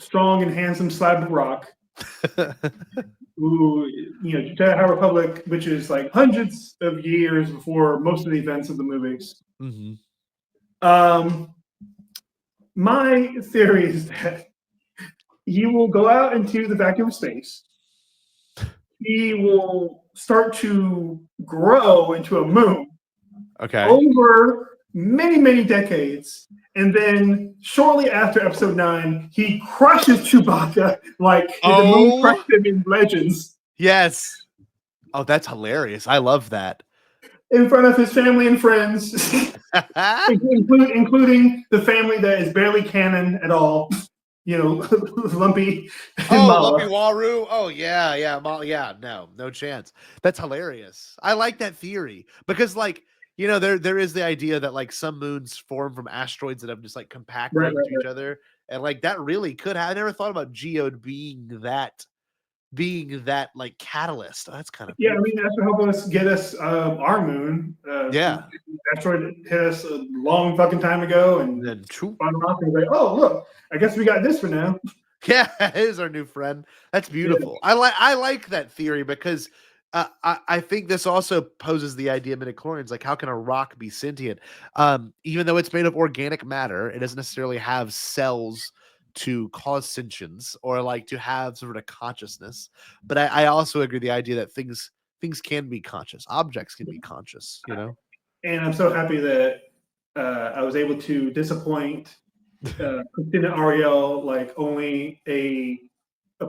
strong, and handsome slab of rock. it. Who, Jedi High Republic, which is like hundreds of years before most of the events of the movies. My theory is that he will go out into the vacuum of space. He will start to grow into a moon. Okay. Over many, many decades. And then shortly after episode 9, he crushes Chewbacca like the moon crushed him in Legends. Yes. Oh, that's hilarious. I love that. In front of his family and friends, including the family that is barely canon at all. Lumpy. Lumpy Waru. Oh, yeah. No chance. That's hilarious. I like that theory because, there is the idea that like some moons form from asteroids that have just like compacted into each other, and like that really could have. I never thought about Geode being that like catalyst. That's kind of I mean that's to help us get us our moon. Asteroid hit us a long fucking time ago, and then off and like, oh look, I guess we got this for now. Yeah, it is our new friend. That's beautiful. Yeah. I like that theory because I think this also poses the idea of midichlorians. Like, how can a rock be sentient? Even though it's made of organic matter, it doesn't necessarily have cells to cause sentience or like to have sort of consciousness. But I also agree the idea that things can be conscious. Objects can be conscious, And I'm so happy that I was able to disappoint Christina Ariel, like only a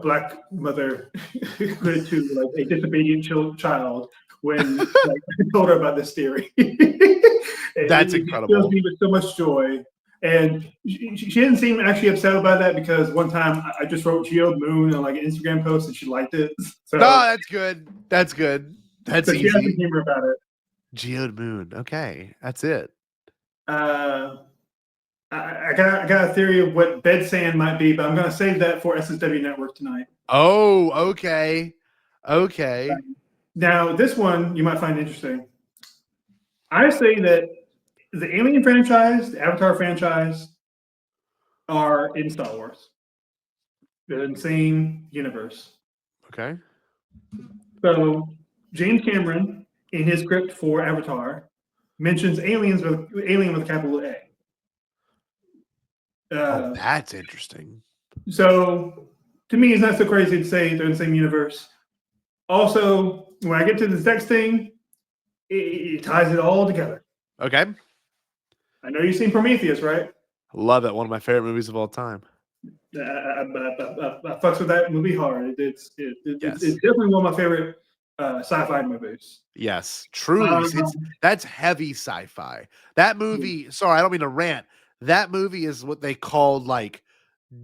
black mother could to like a disobedient child when like, I told her about this theory. That's incredible. It fills me with so much joy. And she didn't seem actually upset about that because one time I just wrote Geode Moon on like an Instagram post and she liked it. So, no, that's good. That's good. That's easy. She has to humor about it. Geode Moon. Okay, that's it. I got a theory of what bed sand might be, but I'm going to save that for SSW Network tonight. Oh, okay. Now, this one you might find interesting. I say that the Alien franchise, the Avatar franchise, are in Star Wars. They're in the same universe. Okay. So James Cameron, in his script for Avatar, mentions alien with a capital A. That's interesting. So to me, it's not so crazy to say they're in the same universe. Also, when I get to this next thing, it ties it all together. Okay. I know you've seen Prometheus, right? Love it. One of my favorite movies of all time. I fucks with that movie hard. It's definitely one of my favorite sci-fi movies. Yes, truly. That's heavy sci-fi. That movie, sorry, I don't mean to rant. That movie is what they called like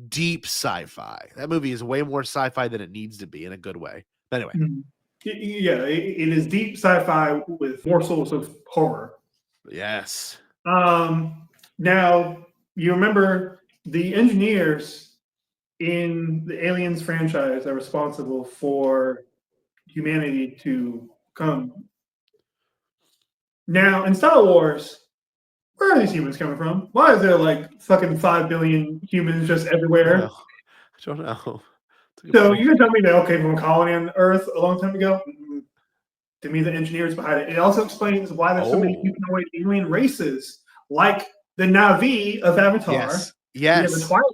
deep sci-fi. That movie is way more sci-fi than it needs to be in a good way. But anyway. Yeah, it is deep sci-fi with morsels of horror. Yes. Now, you remember the engineers in the Aliens franchise are responsible for humanity to come. Now, in Star Wars, where are these humans coming from? Why is there like fucking 5 billion humans just everywhere? I don't know. So you're gonna tell me they came from a colony on Earth a long time ago? To me, the engineers behind it. It also explains why there's so many humanoid alien races, like the Na'vi of Avatar. Yes. The Twilight.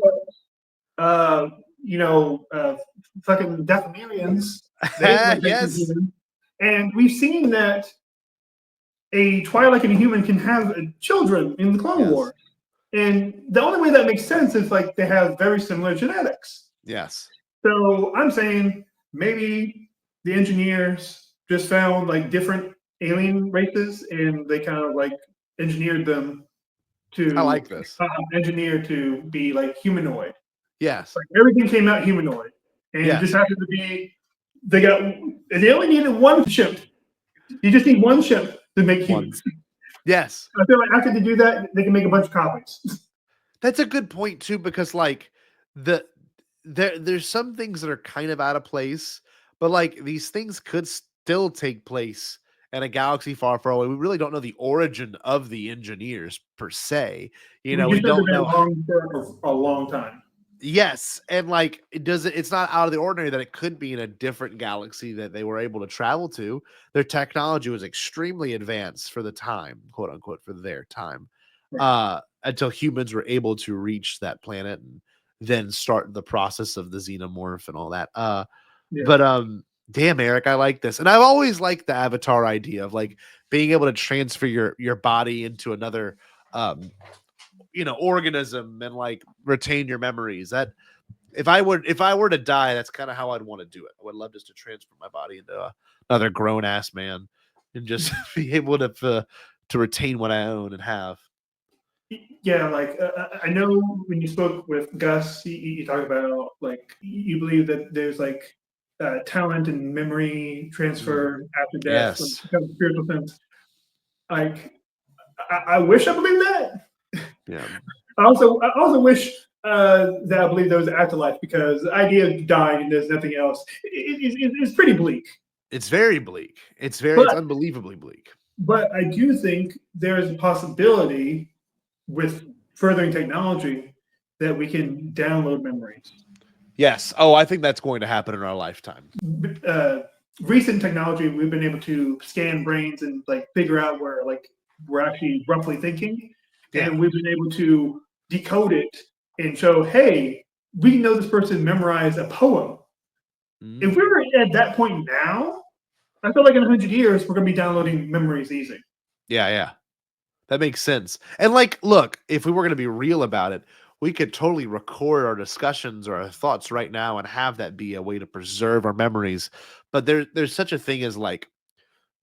Fucking Dathomirians. Yes. And we've seen that a Twilight and a human can have children in the Clone Wars. And the only way that makes sense is like they have very similar genetics. Yes. So I'm saying maybe the engineers just found like different alien races and they kind of like engineered them to engineer to be like humanoid. Yes. Like everything came out humanoid. And it just happened to be they only needed one ship. You just need one ship to make One. humans. Yes. I feel like after they do that, they can make a bunch of copies. That's a good point too, because like there's some things that are kind of out of place, but like these things could still take place in a galaxy far, far away. We really don't know the origin of the engineers per se. You We know, we just know they've don't been know. along for a long time. Yes, and like it's not out of the ordinary that it could be in a different galaxy that they were able to travel to. Their technology was extremely advanced for the time, quote unquote, for their time. Right. Until humans were able to reach that planet and then start the process of the xenomorph and all that. Yeah. But damn, Eric, I like this. And I've always liked the avatar idea of like being able to transfer your body into another organism and like retain your memories. That if I were to die, that's kind of how I'd want to do it. I would love just to transfer my body into another grown ass man and just be able to retain what I own and have. Yeah, like I know when you spoke with Gus, you talked about like you believe that there's like talent and memory transfer after death, like Yes. kind of spiritual sense. Like I wish I believed that. Yeah. I also wish that I believe there was an afterlife because the idea of dying and there's nothing else is pretty bleak. It's very bleak. It's But unbelievably bleak. but I do think there is a possibility with furthering technology that we can download memories. Yes. Oh, I think that's going to happen in our lifetime. Recent technology, we've been able to scan brains and like figure out where like we're actually roughly thinking, Yeah. and we've been able to decode it and show, hey, we know this person memorized a poem. If we were at that point now, I feel like in 100 years we're going to be downloading memories easy. Yeah. That makes sense. And like, look, if we were going to be real about it, we could totally record our discussions or our thoughts right now and have that be a way to preserve our memories. But there's such a thing as like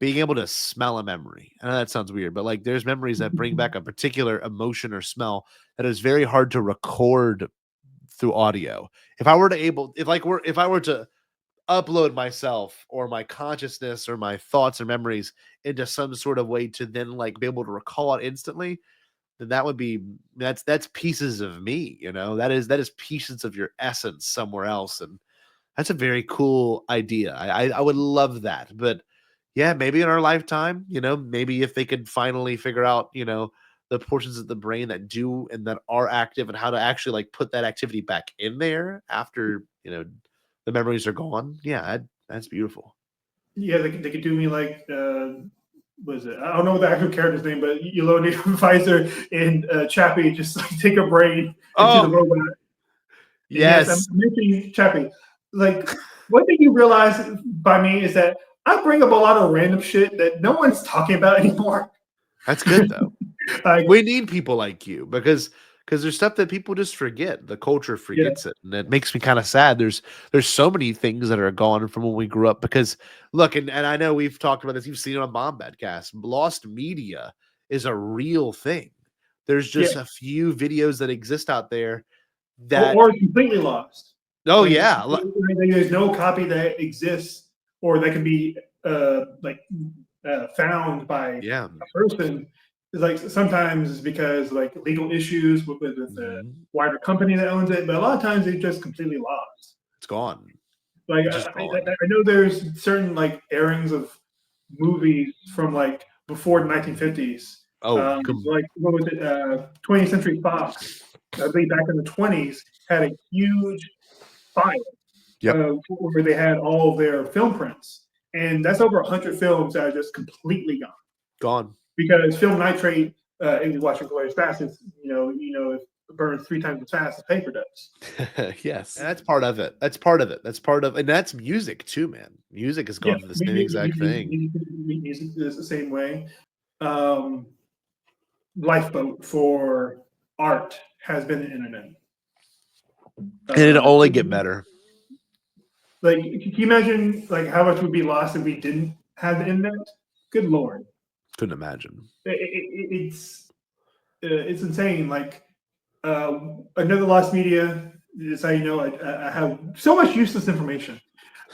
being able to smell a memory. I know that sounds weird, but like there's memories that bring back a particular emotion or smell that is very hard to record through audio. If I were to able, if I were to upload myself or my consciousness or my thoughts or memories into some sort of way to then like be able to recall it instantly, then that would be that's pieces of me, that is pieces of your essence somewhere else. And that's a very cool idea. I would love that. But yeah, maybe in our lifetime, maybe if they could finally figure out, the portions of the brain that do and that are active and how to actually like put that activity back in there after, the memories are gone. Yeah, that's beautiful. Yeah, they could do me like what is it? I don't know the actual character's name, but Yoloni Pfizer and Chappie just like take a brain into the Oh, robot. And yes, I'm yes. mentioning Chappie. Like one thing you realize by me is that I bring up a lot of random shit that no one's talking about anymore. That's good though. Like We need people like you because there's stuff that people just forget. The culture yeah, forgets it, and it makes me kind of sad. There's so many things that are gone from when we grew up. Because look, and I know we've talked about this. You've seen it on Bombadcast. Lost media is a real thing. There's yeah, just a few videos that exist out there that. or completely lost. Oh Like yeah, there's no copy that exists or that can be found by yeah. a person. It's like sometimes it's because like legal issues with the Mhm. wider company that owns it, but a lot of times they just completely lost. It's gone. Like It's just gone. I know there's certain like airings of movies from like before the 1950s. Oh, Like what was it? 20th Century Fox, I believe back in the 20s, had a huge file yep, where they had all of their film prints, and that's over 100 films that are just completely gone gone. because film nitrate, if you watch Glorious Bastards, it burns 3 times as fast as paper does. Yes, and that's part of it. That's part of it. That's part of, and that's music too, man. Music has Yeah, gone through the same exact thing. music is the same way. Um, Lifeboat for art has been the internet. And it'll Uh, only get better. like, can you imagine like how much would be lost if we didn't have the internet? Good lord, Couldn't imagine. it's insane. Like another lost media is how you know I have so much useless information.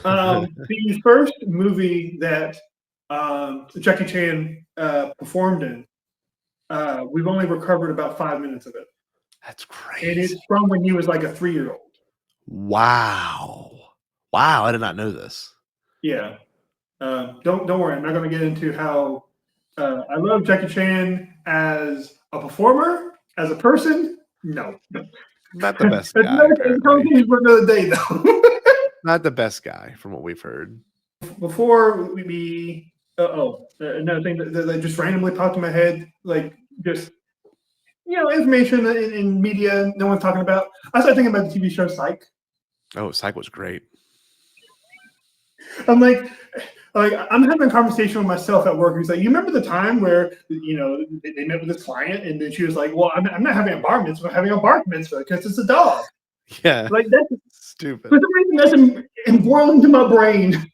The first movie that Jackie Chan performed in, we've only recovered about 5 minutes of it. That's And crazy. it's from when he was like a 3-year-old. Wow. Wow, I did not know this. Yeah. Don't worry. I'm not going to get into how I love Jackie Chan as a performer, as a person. No. Not the best It's guy, another it's a apparently. conversation for another day, though. Not the best guy, from what we've heard. Before we another thing that just randomly popped in my head, like just information in media no one's talking about. I started thinking about the TV show Psych. Oh, Psych was great. I'm like I'm having a conversation with myself at work. He's like, you remember the time where they met with this client and then she was like, well, I'm not having a bar mitzvah, I'm having a bark mitzvah because it's a dog. Yeah. Like that's stupid. For some reason, that's embroiled into my brain.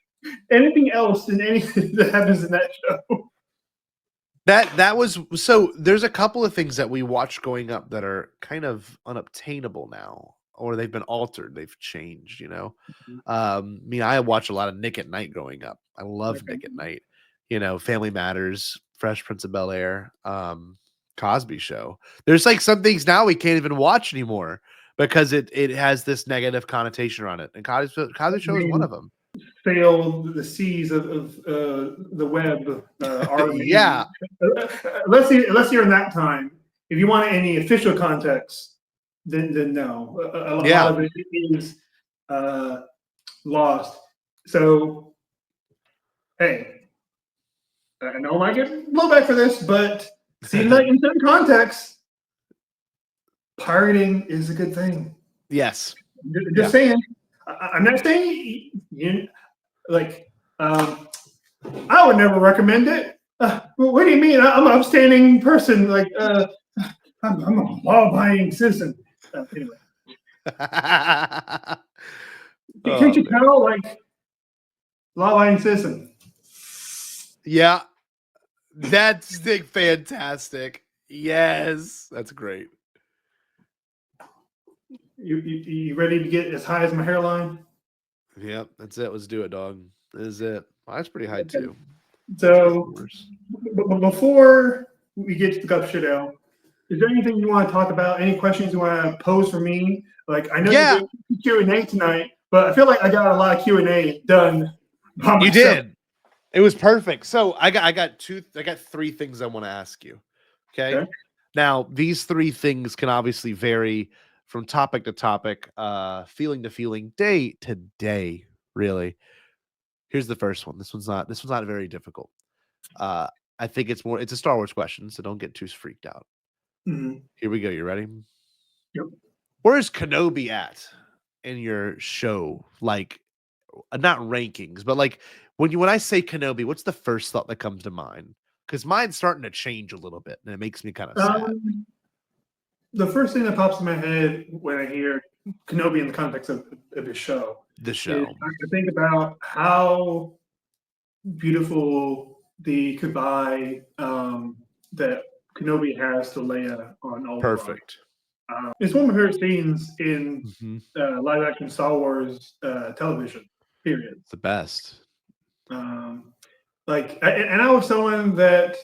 Anything else than anything that happens in that show. That was so. There's a couple of things that we watched growing up that are kind of unobtainable now, or they've been altered. They've changed. I watched a lot of Nick at Night growing up. I love Nick at Night. Family Matters, Fresh Prince of Bel-Air, Cosby Show. There's like some things now we can't even watch anymore because it has this negative connotation around it, and Cosby Show is one of them. Failed the seas of the web are yeah. Unless you're in that time. If you want any official context, then no. A lot of it is lost. So, hey, I know I might get blowback for this, but seems like in certain contexts, pirating is a good thing. Yes. Just saying. I'm not saying I would never recommend it. What do you mean? I'm an upstanding person. I'm a law-abiding citizen. Anyway, can't you tell? Law-abiding citizen. Yeah, that's fantastic. Yes, that's great. You ready to get as high as my hairline? Yep, that's it. Let's do it, dog. This is it. Well, that's pretty high too. So, before we get to the Gup Shit Out, is there anything you want to talk about? Any questions you want to pose for me? I know you did Q&A tonight, but I feel like I got a lot of Q&A done. You did. It was perfect. So I got 3 things I want to ask you. Okay. Now these 3 things can obviously vary from topic to topic, feeling to feeling, day to day. Really. Here's the first one. This one's not very difficult. I think it's a Star Wars question, so don't get too freaked out. Mm-hmm. Here we go. You ready? Yep. Where's Kenobi at in your show? Not rankings, but when I say Kenobi, what's the first thought that comes to mind? Because mine's starting to change a little bit, and it makes me kind of sad. The first thing that pops in my head when I hear Kenobi in the context of the show, is I think about how beautiful the goodbye that Kenobi has to Leia on Ong-Bak. Perfect. It's one of my favorite scenes in live action Star Wars television. Period. It's the best. And I was someone that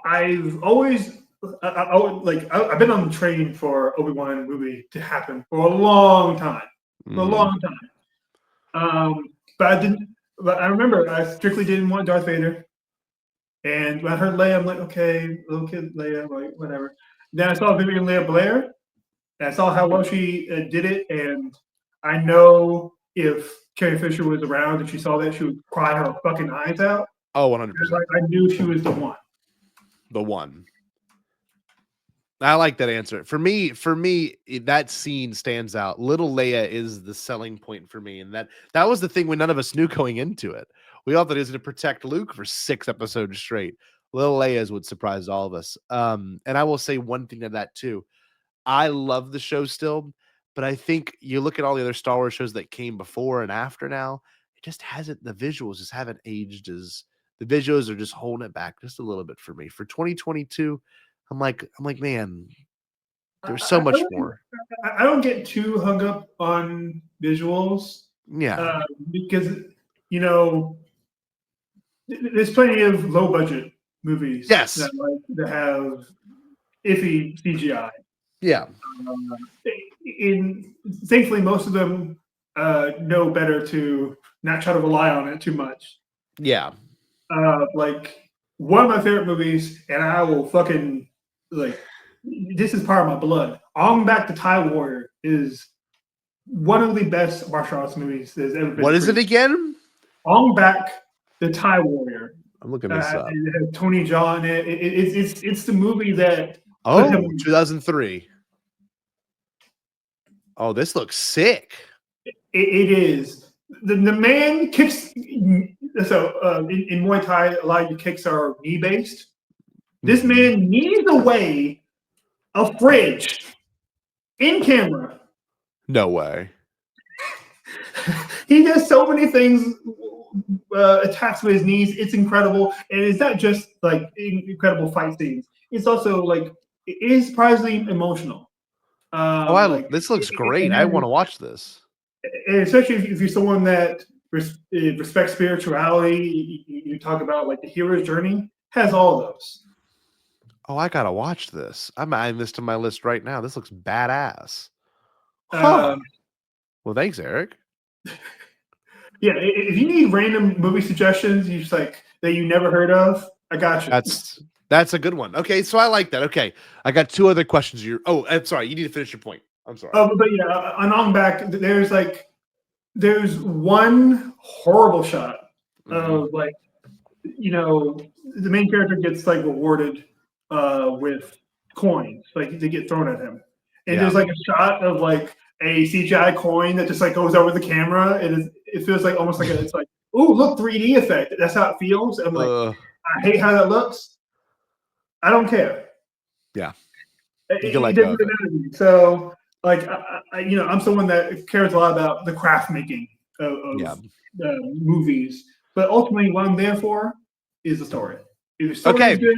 I've always I've been on the train for Obi-Wan movie to happen for a long time. For a long time. But I remember I strictly didn't want Darth Vader. And when I heard Leia, I'm like, okay, little kid Leia, whatever. Then I saw Vivian Leia Blair, and I saw how well she did it. And I know if Carrie Fisher was around and she saw that, she would cry her fucking eyes out. Oh, 100%. I knew she was the one. The one. I like that answer. For me, that scene stands out. Little Leia is the selling point for me, and that was the thing when none of us knew going into it. We all thought he was going to protect Luke for 6 episodes straight. Little Leia's would surprise all of us. And I will say one thing to that too. I love the show still, but I think you look at all the other Star Wars shows that came before and after now, it just hasn't, the visuals just haven't aged as, the visuals are just holding it back just a little bit for me. For 2022, I'm like, man, there's so much more. I don't get too hung up on visuals. Yeah. Because, there's plenty of low budget movies Yes. that have iffy CGI. Yeah. Thankfully, most of them know better to not try to rely on it too much. Yeah. Like one of my favorite movies, and I will fucking like. This is part of my blood. Ong-Bak the Thai Warrior is one of the best martial arts movies that's ever been. What is it again? Ong-Bak the Thai Warrior. I'm looking this up. It has Tony Jaa in it. It's the movie that. Oh, 2003. Oh, this looks sick. It is. The man kicks. So in Muay Thai, a lot of your kicks are knee based. This man knees away a fridge in camera. No way. He does so many things attached with his knees. It's incredible, and it's not just like incredible fight scenes. It's also like it is surprisingly emotional. This looks great. I want to watch this. And especially if you're someone that respects spirituality, you talk about like the hero's journey, has all those. Oh, I gotta watch this. I'm adding this to my list right now. This looks badass. Huh. Well, thanks, Eric. Yeah, if you need random movie suggestions, you just like that you never heard of, I got you. That's a good one. Okay, so I like that. Okay, I got two other questions. I'm sorry. You need to finish your point. I'm sorry. But yeah, on Ong-Bak, there's one horrible shot of like, the main character gets like rewarded with coins, like they get thrown at him, and there's like a shot of like a CGI coin that just like goes over the camera, and it feels like almost like it's like, ooh, look, 3D effect. That's how it feels. I'm like, I hate how that looks. I don't care. Yeah, so like I'm someone that cares a lot about the craft making of movies, but ultimately what I'm there for is the story. If the story is good,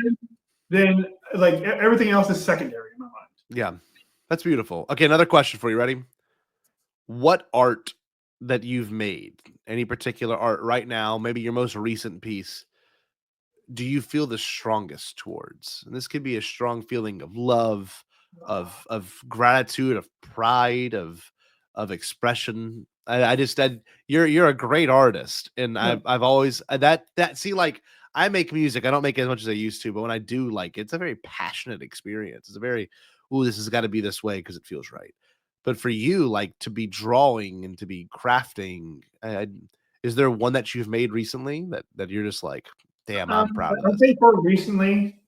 then like everything else is secondary in my mind. Yeah, that's beautiful. Okay, another question for you. Ready? What art that you've made, any particular art right now, maybe your most recent piece, do you feel the strongest towards? And this could be a strong feeling of love, of gratitude, of pride, of expression. You're a great artist, and I've always like I make music. I don't make it as much as I used to, but when I do, like, it's a very passionate experience. It's a very, this has got to be this way because it feels right. But for you, like, to be drawing and to be crafting, is there one that you've made recently that you're just like, damn, I'm proud of this? I'd say for recently,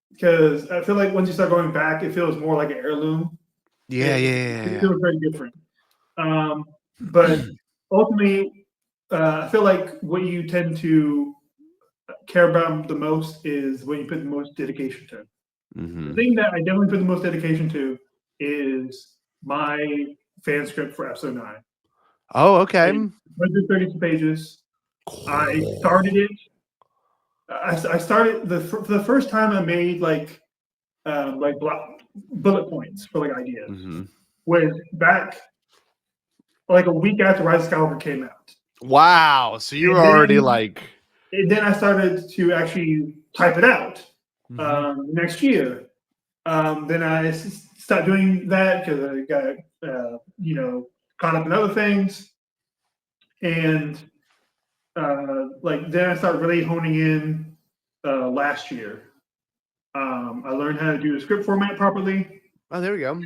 because I feel like once you start going back, it feels more like an heirloom. It feels very different. But ultimately, I feel like what you tend to care about the most is what you put the most dedication to. The thing that I definitely put the most dedication to is my fan script for episode 9. Oh, okay. 132 pages. I started it. I started for the first time. I made like bullet points for like ideas. Was back like a week after Rise of Skywalker came out. Wow! So you were already like. And then I started to actually type it out next year. Then I stopped doing that because I got caught up in other things, and then I started really honing in last year. I learned how to do the script format properly. Oh, there we go.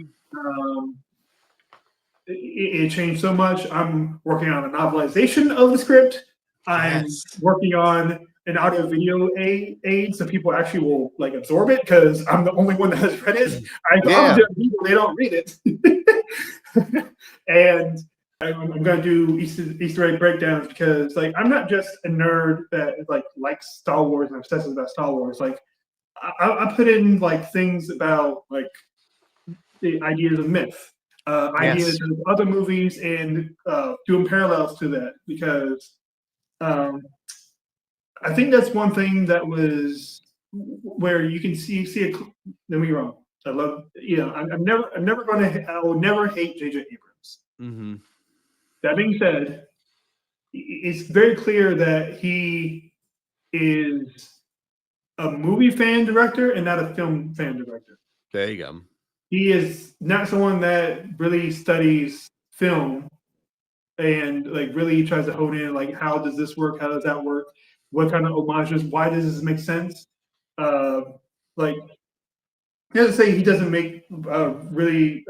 It changed so much. I'm working on a novelization of the script. I'm working on an audio video aid so people actually will like absorb it because I'm the only one that has read it. People, they don't read it. And I'm going to do Easter egg breakdowns because like I'm not just a nerd that likes Star Wars and obsesses about Star Wars. Like I put in like things about like the ideas of myth, ideas of other movies, and doing parallels to that because I think that's one thing that was where you can see it. Don't get me wrong. I love I will never hate J.J. Abrams. That being said, it's very clear that he is a movie fan director and not a film fan director. There you go. He is not someone that really studies film and like really tries to hone in like how does this work, how does that work, what kind of homages, why does this make sense. Like he doesn't say he doesn't make really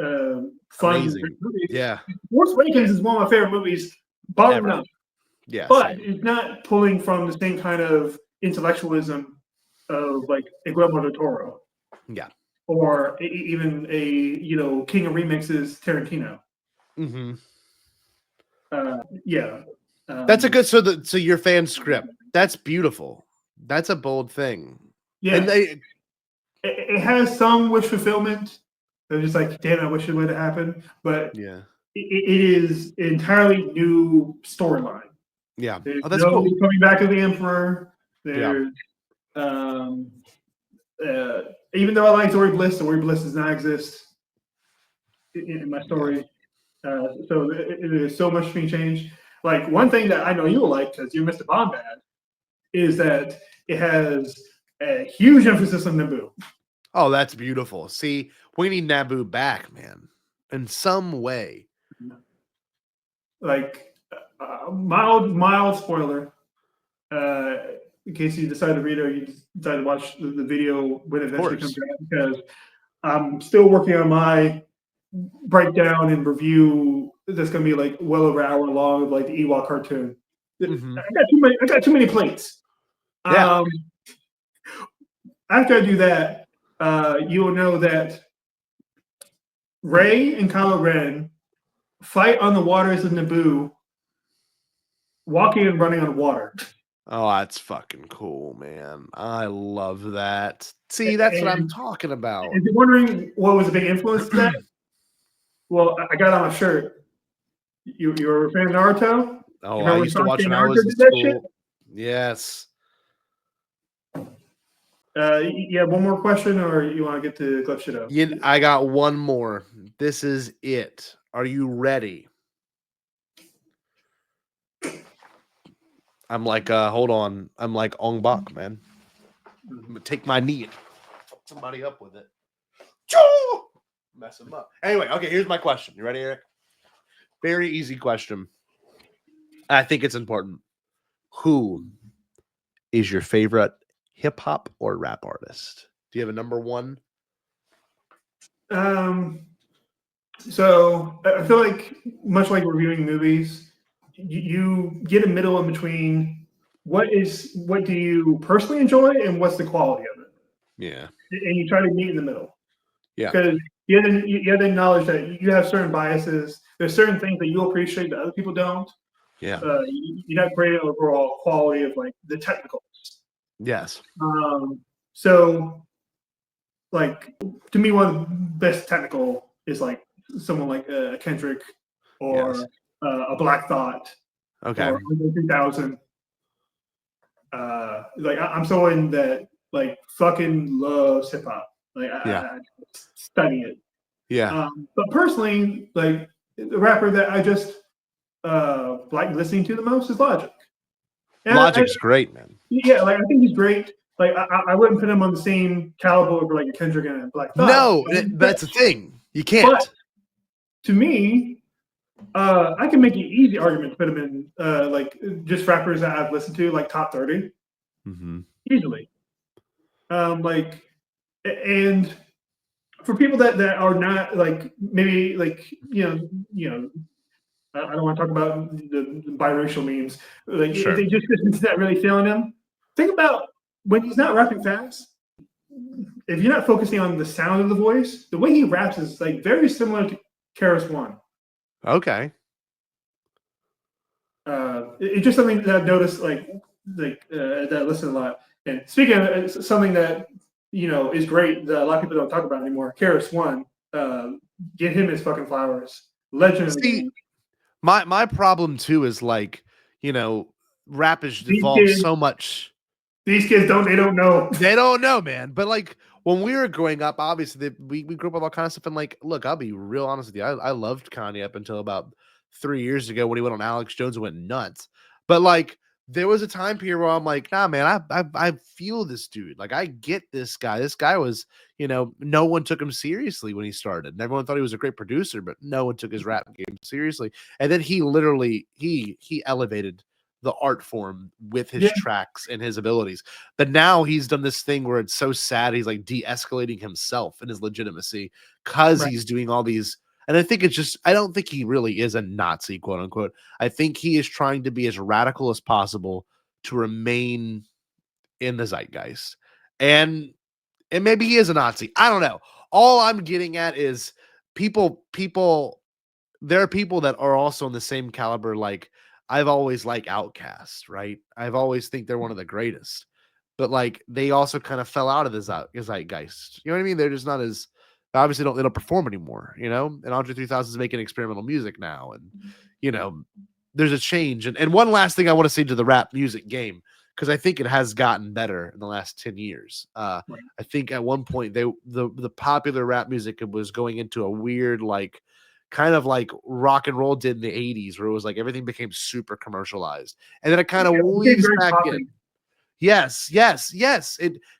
fun Amazing. movies. Yeah. Force Awakens is one of my favorite movies, bar Ever. none. Yeah. But Same. it's not pulling from the same kind of intellectualism of like Guillermo del Toro. Yeah. Or even a King of Remixes Tarantino. Mm-hmm. Yeah. That's a good. So your fan script. That's beautiful. That's a bold thing. Yeah. And it has some wish fulfillment. They're just like, damn, I wish it would have happened. But yeah. It is an entirely new storyline. Yeah. There's That's no cool. coming back of the Emperor. Yeah. There's even though I like Zori Bliss does not exist in my story. So there's so much being changed. Like one thing that I know you'll like because you missed a Bombad is that it has a huge emphasis on Naboo. Oh, that's beautiful. See, we need Naboo back, man, in some way. Like mild spoiler. In case you decide to read it or you decide to watch the video when it eventually comes out, because I'm still working on my breakdown and review that's going to be like well over an hour long of like the Ewok cartoon. Mm-hmm. I got too many plates. Yeah. After I do that, you will know that Rey and Kylo Ren fight on the waters of Naboo, walking and running on water. Oh, that's fucking cool, man. I love that. See, that's what I'm talking about. If you're wondering what was a big influence to that, well, I got on a shirt. You were a fan of Naruto? Oh, I used to watch when I was in school. Yes. You have one more question, or you want to get to Club Shit Up? I got one more. This is it. Are you ready? I'm like, hold on. I'm like Ong-Bak, man. I'm gonna take my knee and fuck somebody up with it. Mess him up. Anyway, okay, here's my question. You ready, Eric? Very easy question. I think it's important. Who is your favorite hip hop or rap artist? Do you have a number one? So I feel like much like reviewing movies, you get a middle in between what do you personally enjoy and what's the quality of it. Yeah. And you try to meet in the middle. Yeah. Because you have to acknowledge that you have certain biases. There's certain things that you appreciate that other people don't. Yeah. You have great overall quality of like the technicals. Yes. So like to me, one of the best technical is like someone like Kendrick or a Black Thought. Okay. Or 3000. Like I'm someone that like fucking loves hip hop. Like I study it. Yeah. But personally, like the rapper that I just like listening to the most is Logic. And Logic's great, man. Yeah, like I think he's great. Like I wouldn't put him on the same caliber of like a Kendrick and a Black Thought. No, that's the thing. You can't. But to me, I can make an easy argument to put him in like just rappers that I've listened to, like top 30, easily. Like, and for people that are not like maybe like you know, I don't want to talk about the biracial memes. Like if they just it's not really feeling him. Think about when he's not rapping fast. If you're not focusing on the sound of the voice, the way he raps is like very similar to Karis One. Okay. It's just something that I've noticed, like that I listen a lot. And speaking of it's something that is great that a lot of people don't talk about anymore. Karis One, get him his fucking flowers. Legend of the game. My problem too is like rap has evolved so much. These kids don't know. They don't know, man. But like when we were growing up, obviously we grew up with all kinds of stuff. And like, look, I'll be real honest with you. I loved Kanye up until about 3 years ago when he went on Alex Jones and went nuts. But like there was a time period where I'm like, nah, man, I feel this dude. Like, I get this guy. This guy was, no one took him seriously when he started. And everyone thought he was a great producer, but no one took his rap game seriously. And then he literally he elevated the art form with his Yeah. tracks and his abilities. But now he's done this thing where it's so sad. He's like de-escalating himself and his legitimacy because Right. he's doing all these. And I think it's just, I don't think he really is a Nazi, quote unquote. I think he is trying to be as radical as possible to remain in the zeitgeist. And maybe he is a Nazi. I don't know. All I'm getting at is people, there are people that are also in the same caliber. Like, I've always liked Outkast, right? I've always think they're one of the greatest. But like, they also kind of fell out of the zeitgeist. You know what I mean? They're just not as, obviously they don't perform anymore, and Andre 3000 is making experimental music now, and there's a change. And one last thing I want to say to the rap music game, because I think it has gotten better in the last 10 years. Right. I think at one point the popular rap music was going into a weird, like, kind of like rock and roll did in the 80s, where it was like everything became super commercialized, and then it kind of weaves back in. Yes.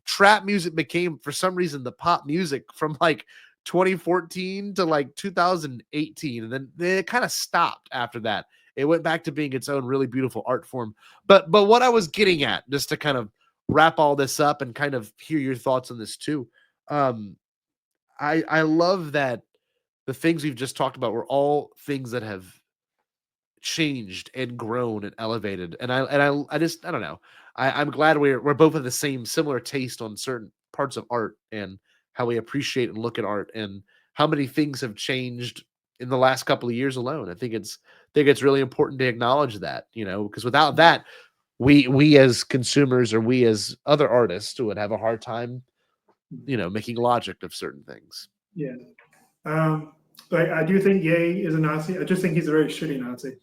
Trap music became, for some reason, the pop music from like 2014 to like 2018, and then it kind of stopped after that. It went back to being its own really beautiful art form. But what I was getting at, just to kind of wrap all this up and kind of hear your thoughts on this too, I love that the things we've just talked about were all things that have changed and grown and elevated. And I just, I don't know. I'm glad we're both of the similar taste on certain parts of art and how we appreciate and look at art, and how many things have changed in the last couple of years alone. I think it's really important to acknowledge that, because without that, we as consumers, or we as other artists, would have a hard time, making logic of certain things. Yeah. Like, I do think Ye is a Nazi. I just think he's a very shitty Nazi.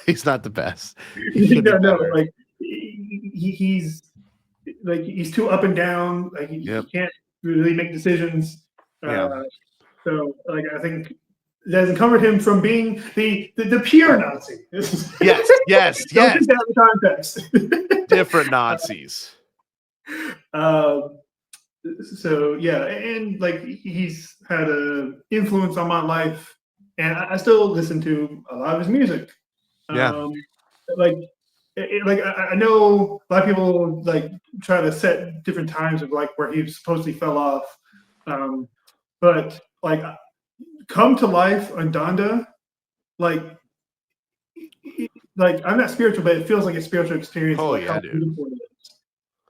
He's not the best. No, like he's too up and down. Like he can't really make decisions. So like, I think it doesn't cover him from being the pure Nazi. Yes. Don't take that out of context. Different Nazis. So yeah, and like, he's had an influence on my life, and I still listen to a lot of his music. Like, I know a lot of people like try to set different times of like where he supposedly fell off, but like, Come to Life on Donda, like I'm not spiritual, but it feels like a spiritual experience. Oh, like, yeah, how beautiful it is.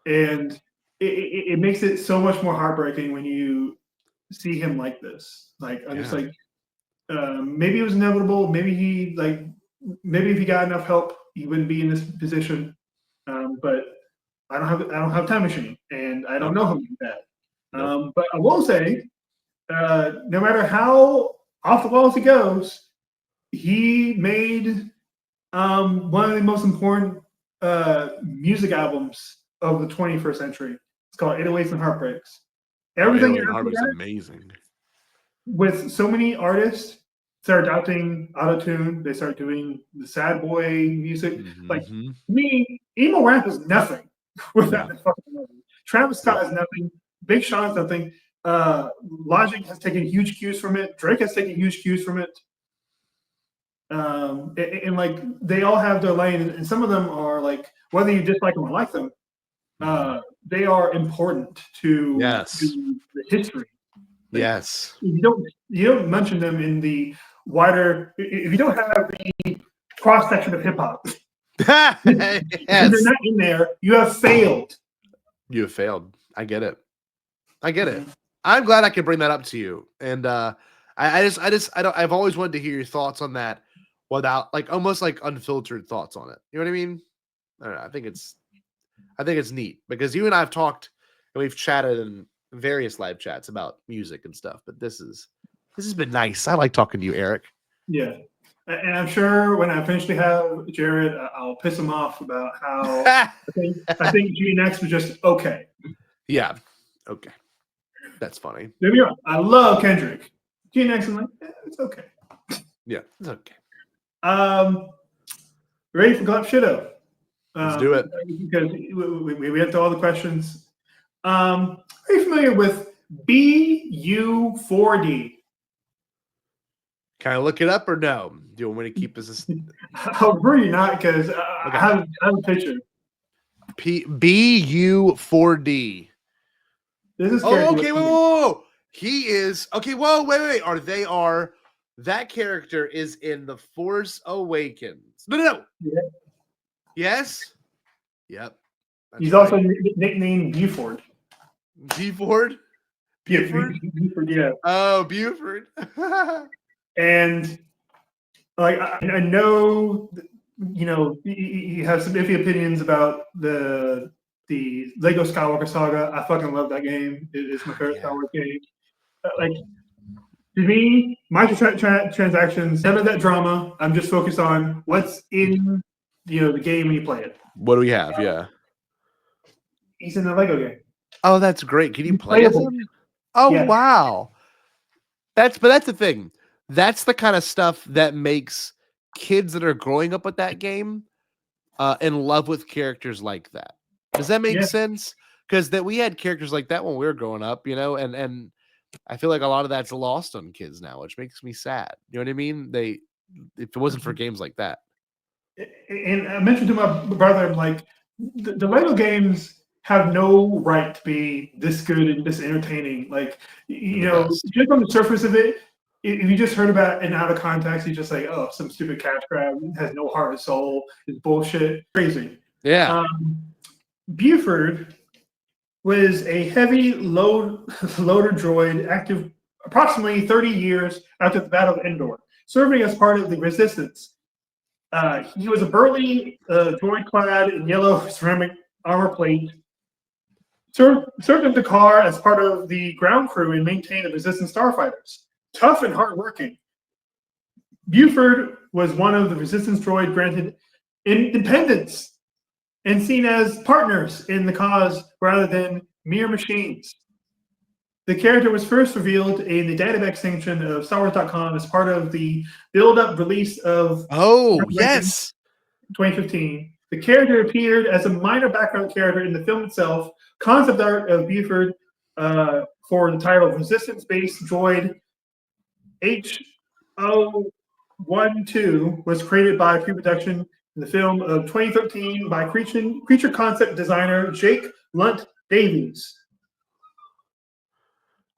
And it makes it so much more heartbreaking when you see him like this. Like, I'm just like, maybe it was inevitable. Maybe if he got enough help, he wouldn't be in this position. But I don't have a time machine, and I don't know him like that. But I will say, no matter how off the walls he goes, he made one of the most important music albums of the 21st century. It's called 808s and Heartbreaks. Everything is amazing. With so many artists start adopting autotune, they start doing the sad boy music. Like, me, emo rap is nothing without the fucking movie. Travis Scott is nothing. Big Sean is nothing. Logic has taken huge cues from it. Drake has taken huge cues from it. And like, they all have their lane, and some of them are like, whether you dislike them or like them, they are important to the history. Like, you don't mention them in the wider. If you don't have the cross section of hip hop, if they're not in there, you have failed. You have failed. I get it. I'm glad I could bring that up to you, and I've always wanted to hear your thoughts on that, without, like, almost like unfiltered thoughts on it. You know what I mean? I don't know. I think it's neat, because you and I have talked, and we've chatted in various live chats about music and stuff. But this has been nice. I like talking to you, Eric. Yeah, and I'm sure when I eventually have Jared, I'll piss him off about how I think G-Next was just okay. Yeah, okay, that's funny. Maybe you're right. I love Kendrick. G-Next, I'm like, it's okay. Yeah, it's okay. Ready for Clap Shido? Let's do it. Because we went through all the questions. Are you familiar with BU4D? Can I look it up or no? Do you want me to keep this? I'll really not, because I have a picture. BU4D. This is okay. Whoa. He is okay. Whoa, wait. That character is in The Force Awakens. No. Yeah. Yes. Yep. He's also nicknamed Buford. Buford? Buford, yeah. Oh, Buford. And like I know, you have some iffy opinions about the Lego Skywalker Saga. I fucking love that game. It's my favorite Star Wars game. Like, to me, microtransactions, none of that drama. I'm just focused on what's in the game when you play it. What do we have? Yeah. He's in the Lego game. Oh, that's great. Can you play as him? Oh, yeah. Wow. But that's the thing. That's the kind of stuff that makes kids that are growing up with that game in love with characters like that. Does that make sense? Because we had characters like that when we were growing up, and I feel like a lot of that's lost on kids now, which makes me sad. You know what I mean? If it wasn't for games like that. And I mentioned to my brother, I'm like, the Lego games have no right to be this good and this entertaining. Like, just on the surface of it, if you just heard about it and out of context, you just like, oh, some stupid cash grab, has no heart and soul, is bullshit, crazy. Yeah. Buford was a heavy loader droid, active approximately 30 years after the Battle of Endor, serving as part of the Resistance. He was a burly droid clad in yellow ceramic armor plate. Served in Dakar as part of the ground crew and maintained the Resistance starfighters. Tough and hardworking. Buford was one of the Resistance droid granted independence and seen as partners in the cause rather than mere machines. The character was first revealed in the database section of StarWars.com as part of the build-up release of 2015. The character appeared as a minor background character in the film itself. Concept art of Buford for the title Resistance-Based Droid H012 was created by pre-production in the film of 2013 by creature concept designer Jake Lunt Davies.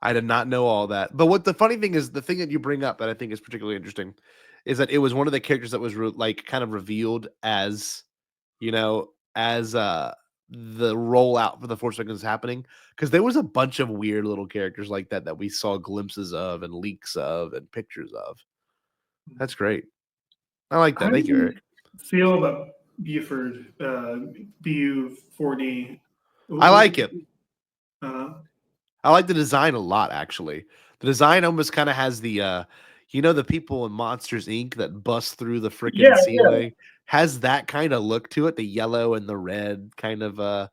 I did not know all that. But what the funny thing is, the thing that you bring up that I think is particularly interesting is that it was one of the characters that was kind of revealed as, the rollout for the Force Awakens happening, because there was a bunch of weird little characters like that we saw glimpses of and leaks of and pictures of. That's great. I like that. Thank you, Eric. Feel about Buford, BU4D. I like it. I like the design a lot, actually. The design almost kind of has the, the people in Monsters Inc. that bust through the freaking ceiling. Yeah. Has that kind of look to it, the yellow and the red kind of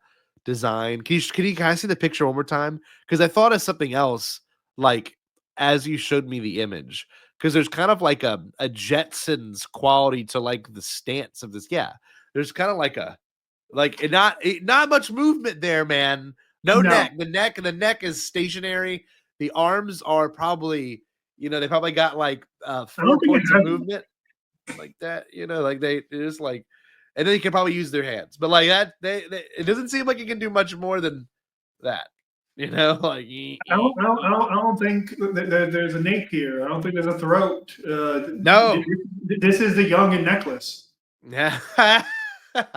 design. Can you guys see the picture one more time? Because I thought of something else, like, as you showed me the image. Because there's kind of like a Jetsons quality to like the stance of this. Yeah, there's kind of like not much movement there, man. No neck. The neck is stationary. The arms are probably, they probably got like 4 points of movement like that. Like they just like, and then you can probably use their hands. But like that, it doesn't seem like you can do much more than that. Like I don't think there's a nape here. I don't think there's a throat. No, this is the young and necklace. Yeah, I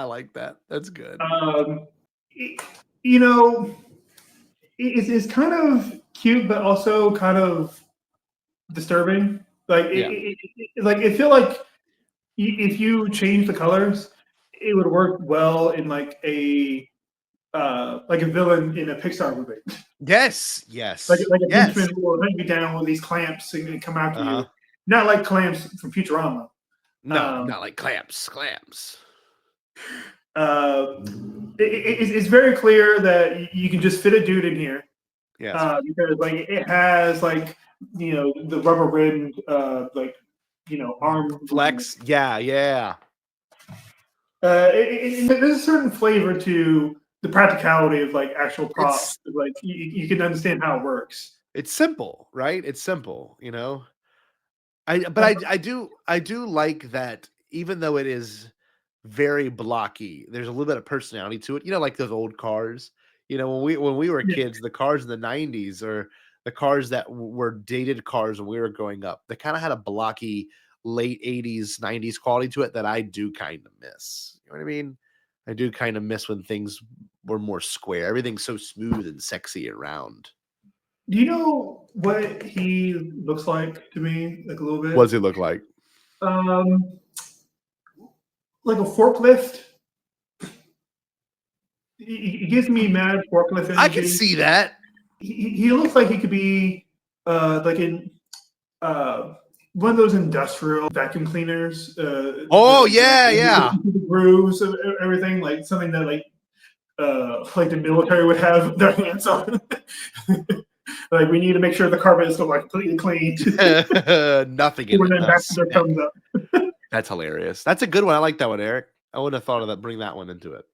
like that. That's good. It's kind of cute, but also kind of disturbing. Like it feel like if you change the colors, it would work well in like a villain in a Pixar movie. Yes. Like a henchman will hunt you down with these clamps and come after you. Not like clamps from Futurama. No, not like clamps. It's very clear that you can just fit a dude in here. Yeah. Because like it has like the rubber rimmed arm flex. Yeah. There's a certain flavor to the practicality of like actual props. It's Like you can understand how it works. it's simple, right? It's simple, you know. I do like that even though it is very blocky, there's a little bit of personality to it. You know, like those old cars. You know, when we were Yeah. kids, the cars in the 90s or the cars that were dated cars when we were growing up, they kind of had a blocky late 80s, 90s quality to it that I do kind of miss. You know what I mean? I do kind of miss when things were more square. Everything's so smooth and sexy and round. Do you know what he looks like to me? Like a little What bit. does it look like? Um, like a forklift. He gives me mad forklift I can energy. see that. He looks like he could be like in one of those industrial vacuum cleaners. Oh yeah, yeah. The grooves of everything, like something that like the military would have their hands on. Like we need to make sure the carpet is still like completely clean. Nothing in When it. the ambassador Speck. comes up. That's hilarious. That's a good one. I like that one, Eric. I wouldn't have thought of that. Bring that one into it.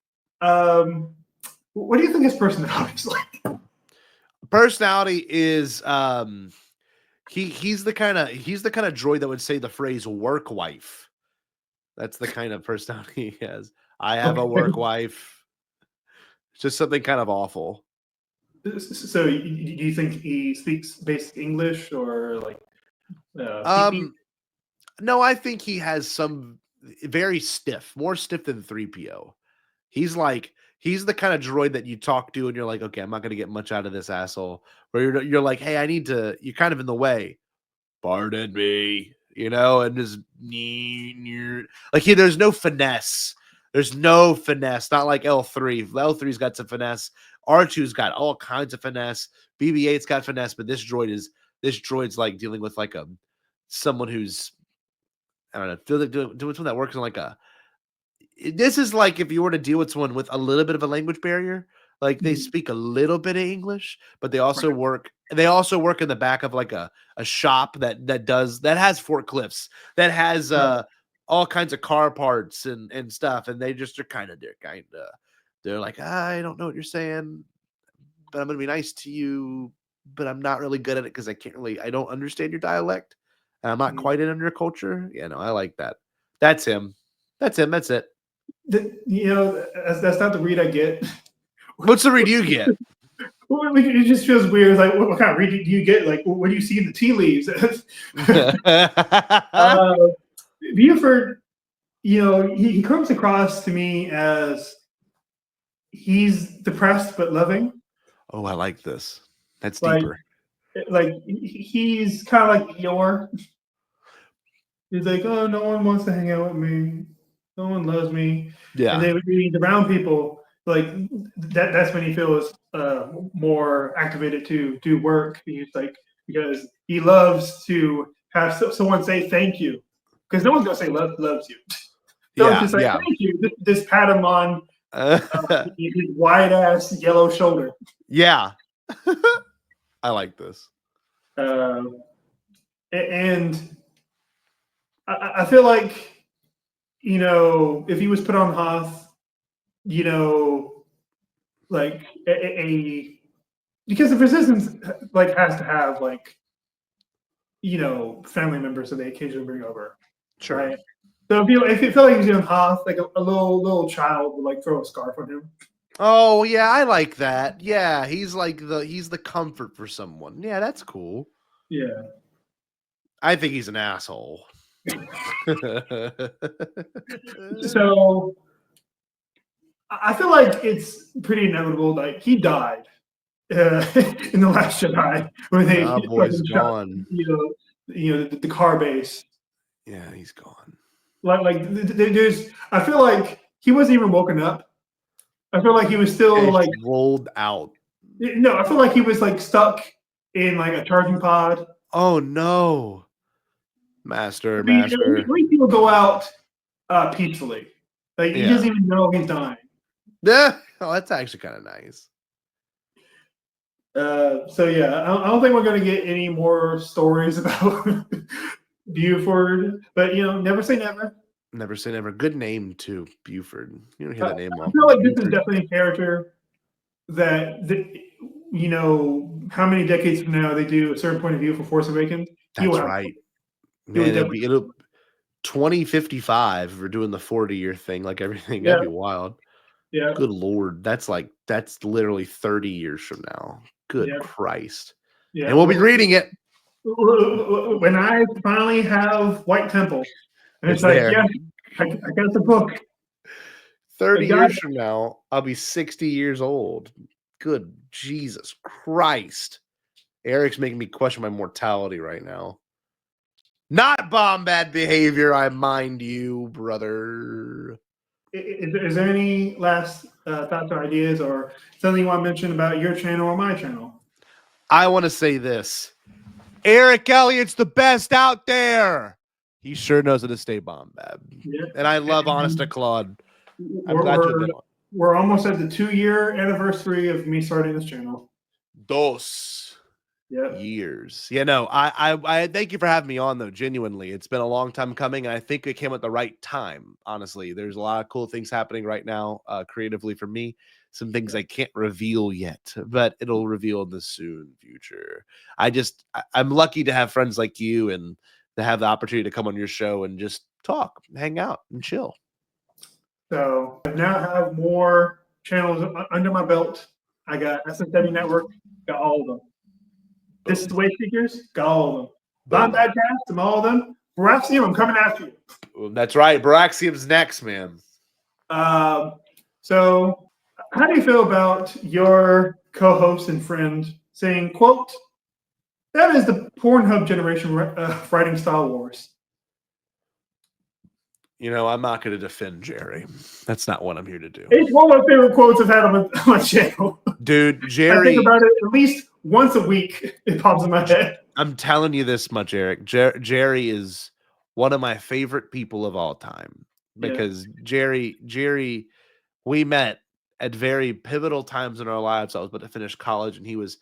What do you think his personality is like? Personality is he's the kind of droid that would say the phrase work wife. That's the kind of personality he has. I have a Okay. work wife. It's just something kind of awful. So, do you think he speaks basic English or like PP? No, I think he has some very stiff, more stiff than 3PO. He's the kind of droid that you talk to and you're like, okay, I'm not gonna get much out of this asshole. Where you're like, hey, you're kind of in the way. Pardon me, you know, and just like there's no finesse. There's no finesse, not like L3. L3's got some finesse. R2's got all kinds of finesse. BB-8's got finesse, but this droid's like dealing with like someone who's I don't know, doing someone that works in like this is like if you were to deal with someone with a little bit of a language barrier, like they speak a little bit of English, but they also work in the back of like a shop that has forklifts, that has Right. all kinds of car parts and stuff, and they're like, I don't know what you're saying, but I'm gonna be nice to you, but I'm not really good at it because I don't understand your dialect. And I'm not Mhm. quite in your culture. Yeah, no, I like that. That's him. That's him. That's it. That's not the read I get. What's the read you get? Well, like, it just feels weird. It's like, what kind of read do you get? Like, what do you see in the tea leaves? uh, Buford, he comes across to me as he's depressed but loving. Oh, I like this. That's Like, deeper. he's kind of like Eeyore. He's like, oh, no one wants to hang out with me. No one loves me. And Yeah. then when he's around people, like that's when he feels more activated to do work. He's like, because he loves to have someone say thank you. Because no one's gonna say loves you. Someone's Yeah. just like, Yeah. thank you. Just pat him on his wide ass yellow shoulder. Yeah. I like this. Uh, and I feel like, if he was put on Hoth, you know, like because the resistance like has to have like family members that they occasionally bring over, Sure. right? So if you feel like he's doing Hoth, like a little child would like throw a scarf on him. Oh, yeah, I like that. Yeah, he's the comfort for someone. Yeah, that's cool. Yeah. I think he's an asshole. So I feel like it's pretty inevitable. Like he died in the Last Jedi when they Nah, boy's fucking shot, gone. the car base. Yeah, he's gone. There's. I feel like he wasn't even woken up. I feel like he was still Just like rolled out. no. I feel like he was like stuck in like a charging pod. Oh no. I Master, mean, at master. least people go out peacefully. Like he doesn't Yeah. even know he's dying. Yeah. Oh, that's actually kind of nice. So yeah, I don't think we're gonna get any more stories about Buford. But never say never. Never say never. Good name too, Buford. You don't hear that name I often. feel like this is Buford. definitely a character that how many decades from now they do a certain point of view for Force Awakens. That's right. Man, it'll 2055. We're doing the 40-year thing, like everything. Yeah, That'd be wild. yeah, Good Lord. That's literally 30 years from now. Good yeah, Christ. yeah. And we'll be reading it. When I finally have White Temple, and it's It's like, there. yeah, I got the book. 30 I got years from now, I'll be 60 years old. Good Jesus Christ. Eric's making me question my mortality right now. Not Bombad behavior, I mind you, brother. Is there any last thoughts or ideas or something you want to mention about your channel or my channel? I want to say this. Eric Elliott's the best out there. He sure knows how to stay Bombad. Yeah. And I love Honest to Klaud. I'm We're, glad you've we're, been on. we're almost at the 2-year anniversary of me starting this channel. Dos Yeah. years. Yeah, no, I thank you for having me on, though. Genuinely, it's been a long time coming, and I think it came at the right time. Honestly, there's a lot of cool things happening right now, creatively for me. Some things I can't reveal yet, but it'll reveal in the soon future. I'm lucky to have friends like you and to have the opportunity to come on your show and just talk, hang out, and chill. So I now have more channels under my belt. I got SSW Network, got all of them. This is the Way Speakers, got all of them. Bombadcast, I'm all of them. Baraxium, I'm coming after you. Well, that's right. Baraxium's next, man. So how do you feel about your co-host and friend saying, quote, that is the Pornhub generation writing Star Wars? I'm not going to defend Jerry. That's not what I'm here to do. It's one of my favorite quotes I've had on my channel. Dude, I Jerry. think about it at least once a week. It pops in my head. I'm telling you this much, Eric. Jerry is one of my favorite people of all time because Jerry, we met at very pivotal times in our lives. I was about to finish college, and he was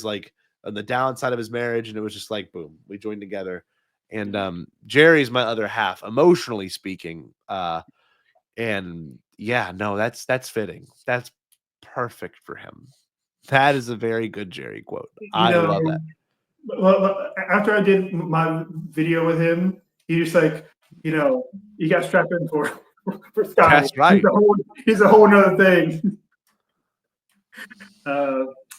like on the downside of his marriage, and it was just like boom, we joined together. And Jerry's my other half, emotionally speaking. And yeah, no, that's fitting. That's perfect for him. That is a very good Jerry quote. I love that. Well, after I did my video with him, he just like, you got strapped in for Scotty. That's right. He's a whole nother thing.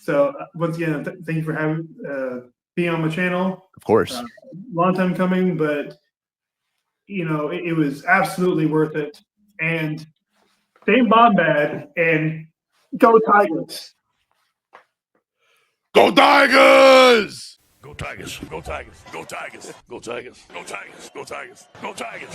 So once again, thank you for having being on my channel. Of course. Long time coming, but it was absolutely worth it. And stay Bombad and go Tigers. Go Tigers! Go Tigers! Go Tigers! Go Tigers! Go Tigers! Go Tigers! Go Tigers! Go Tigers!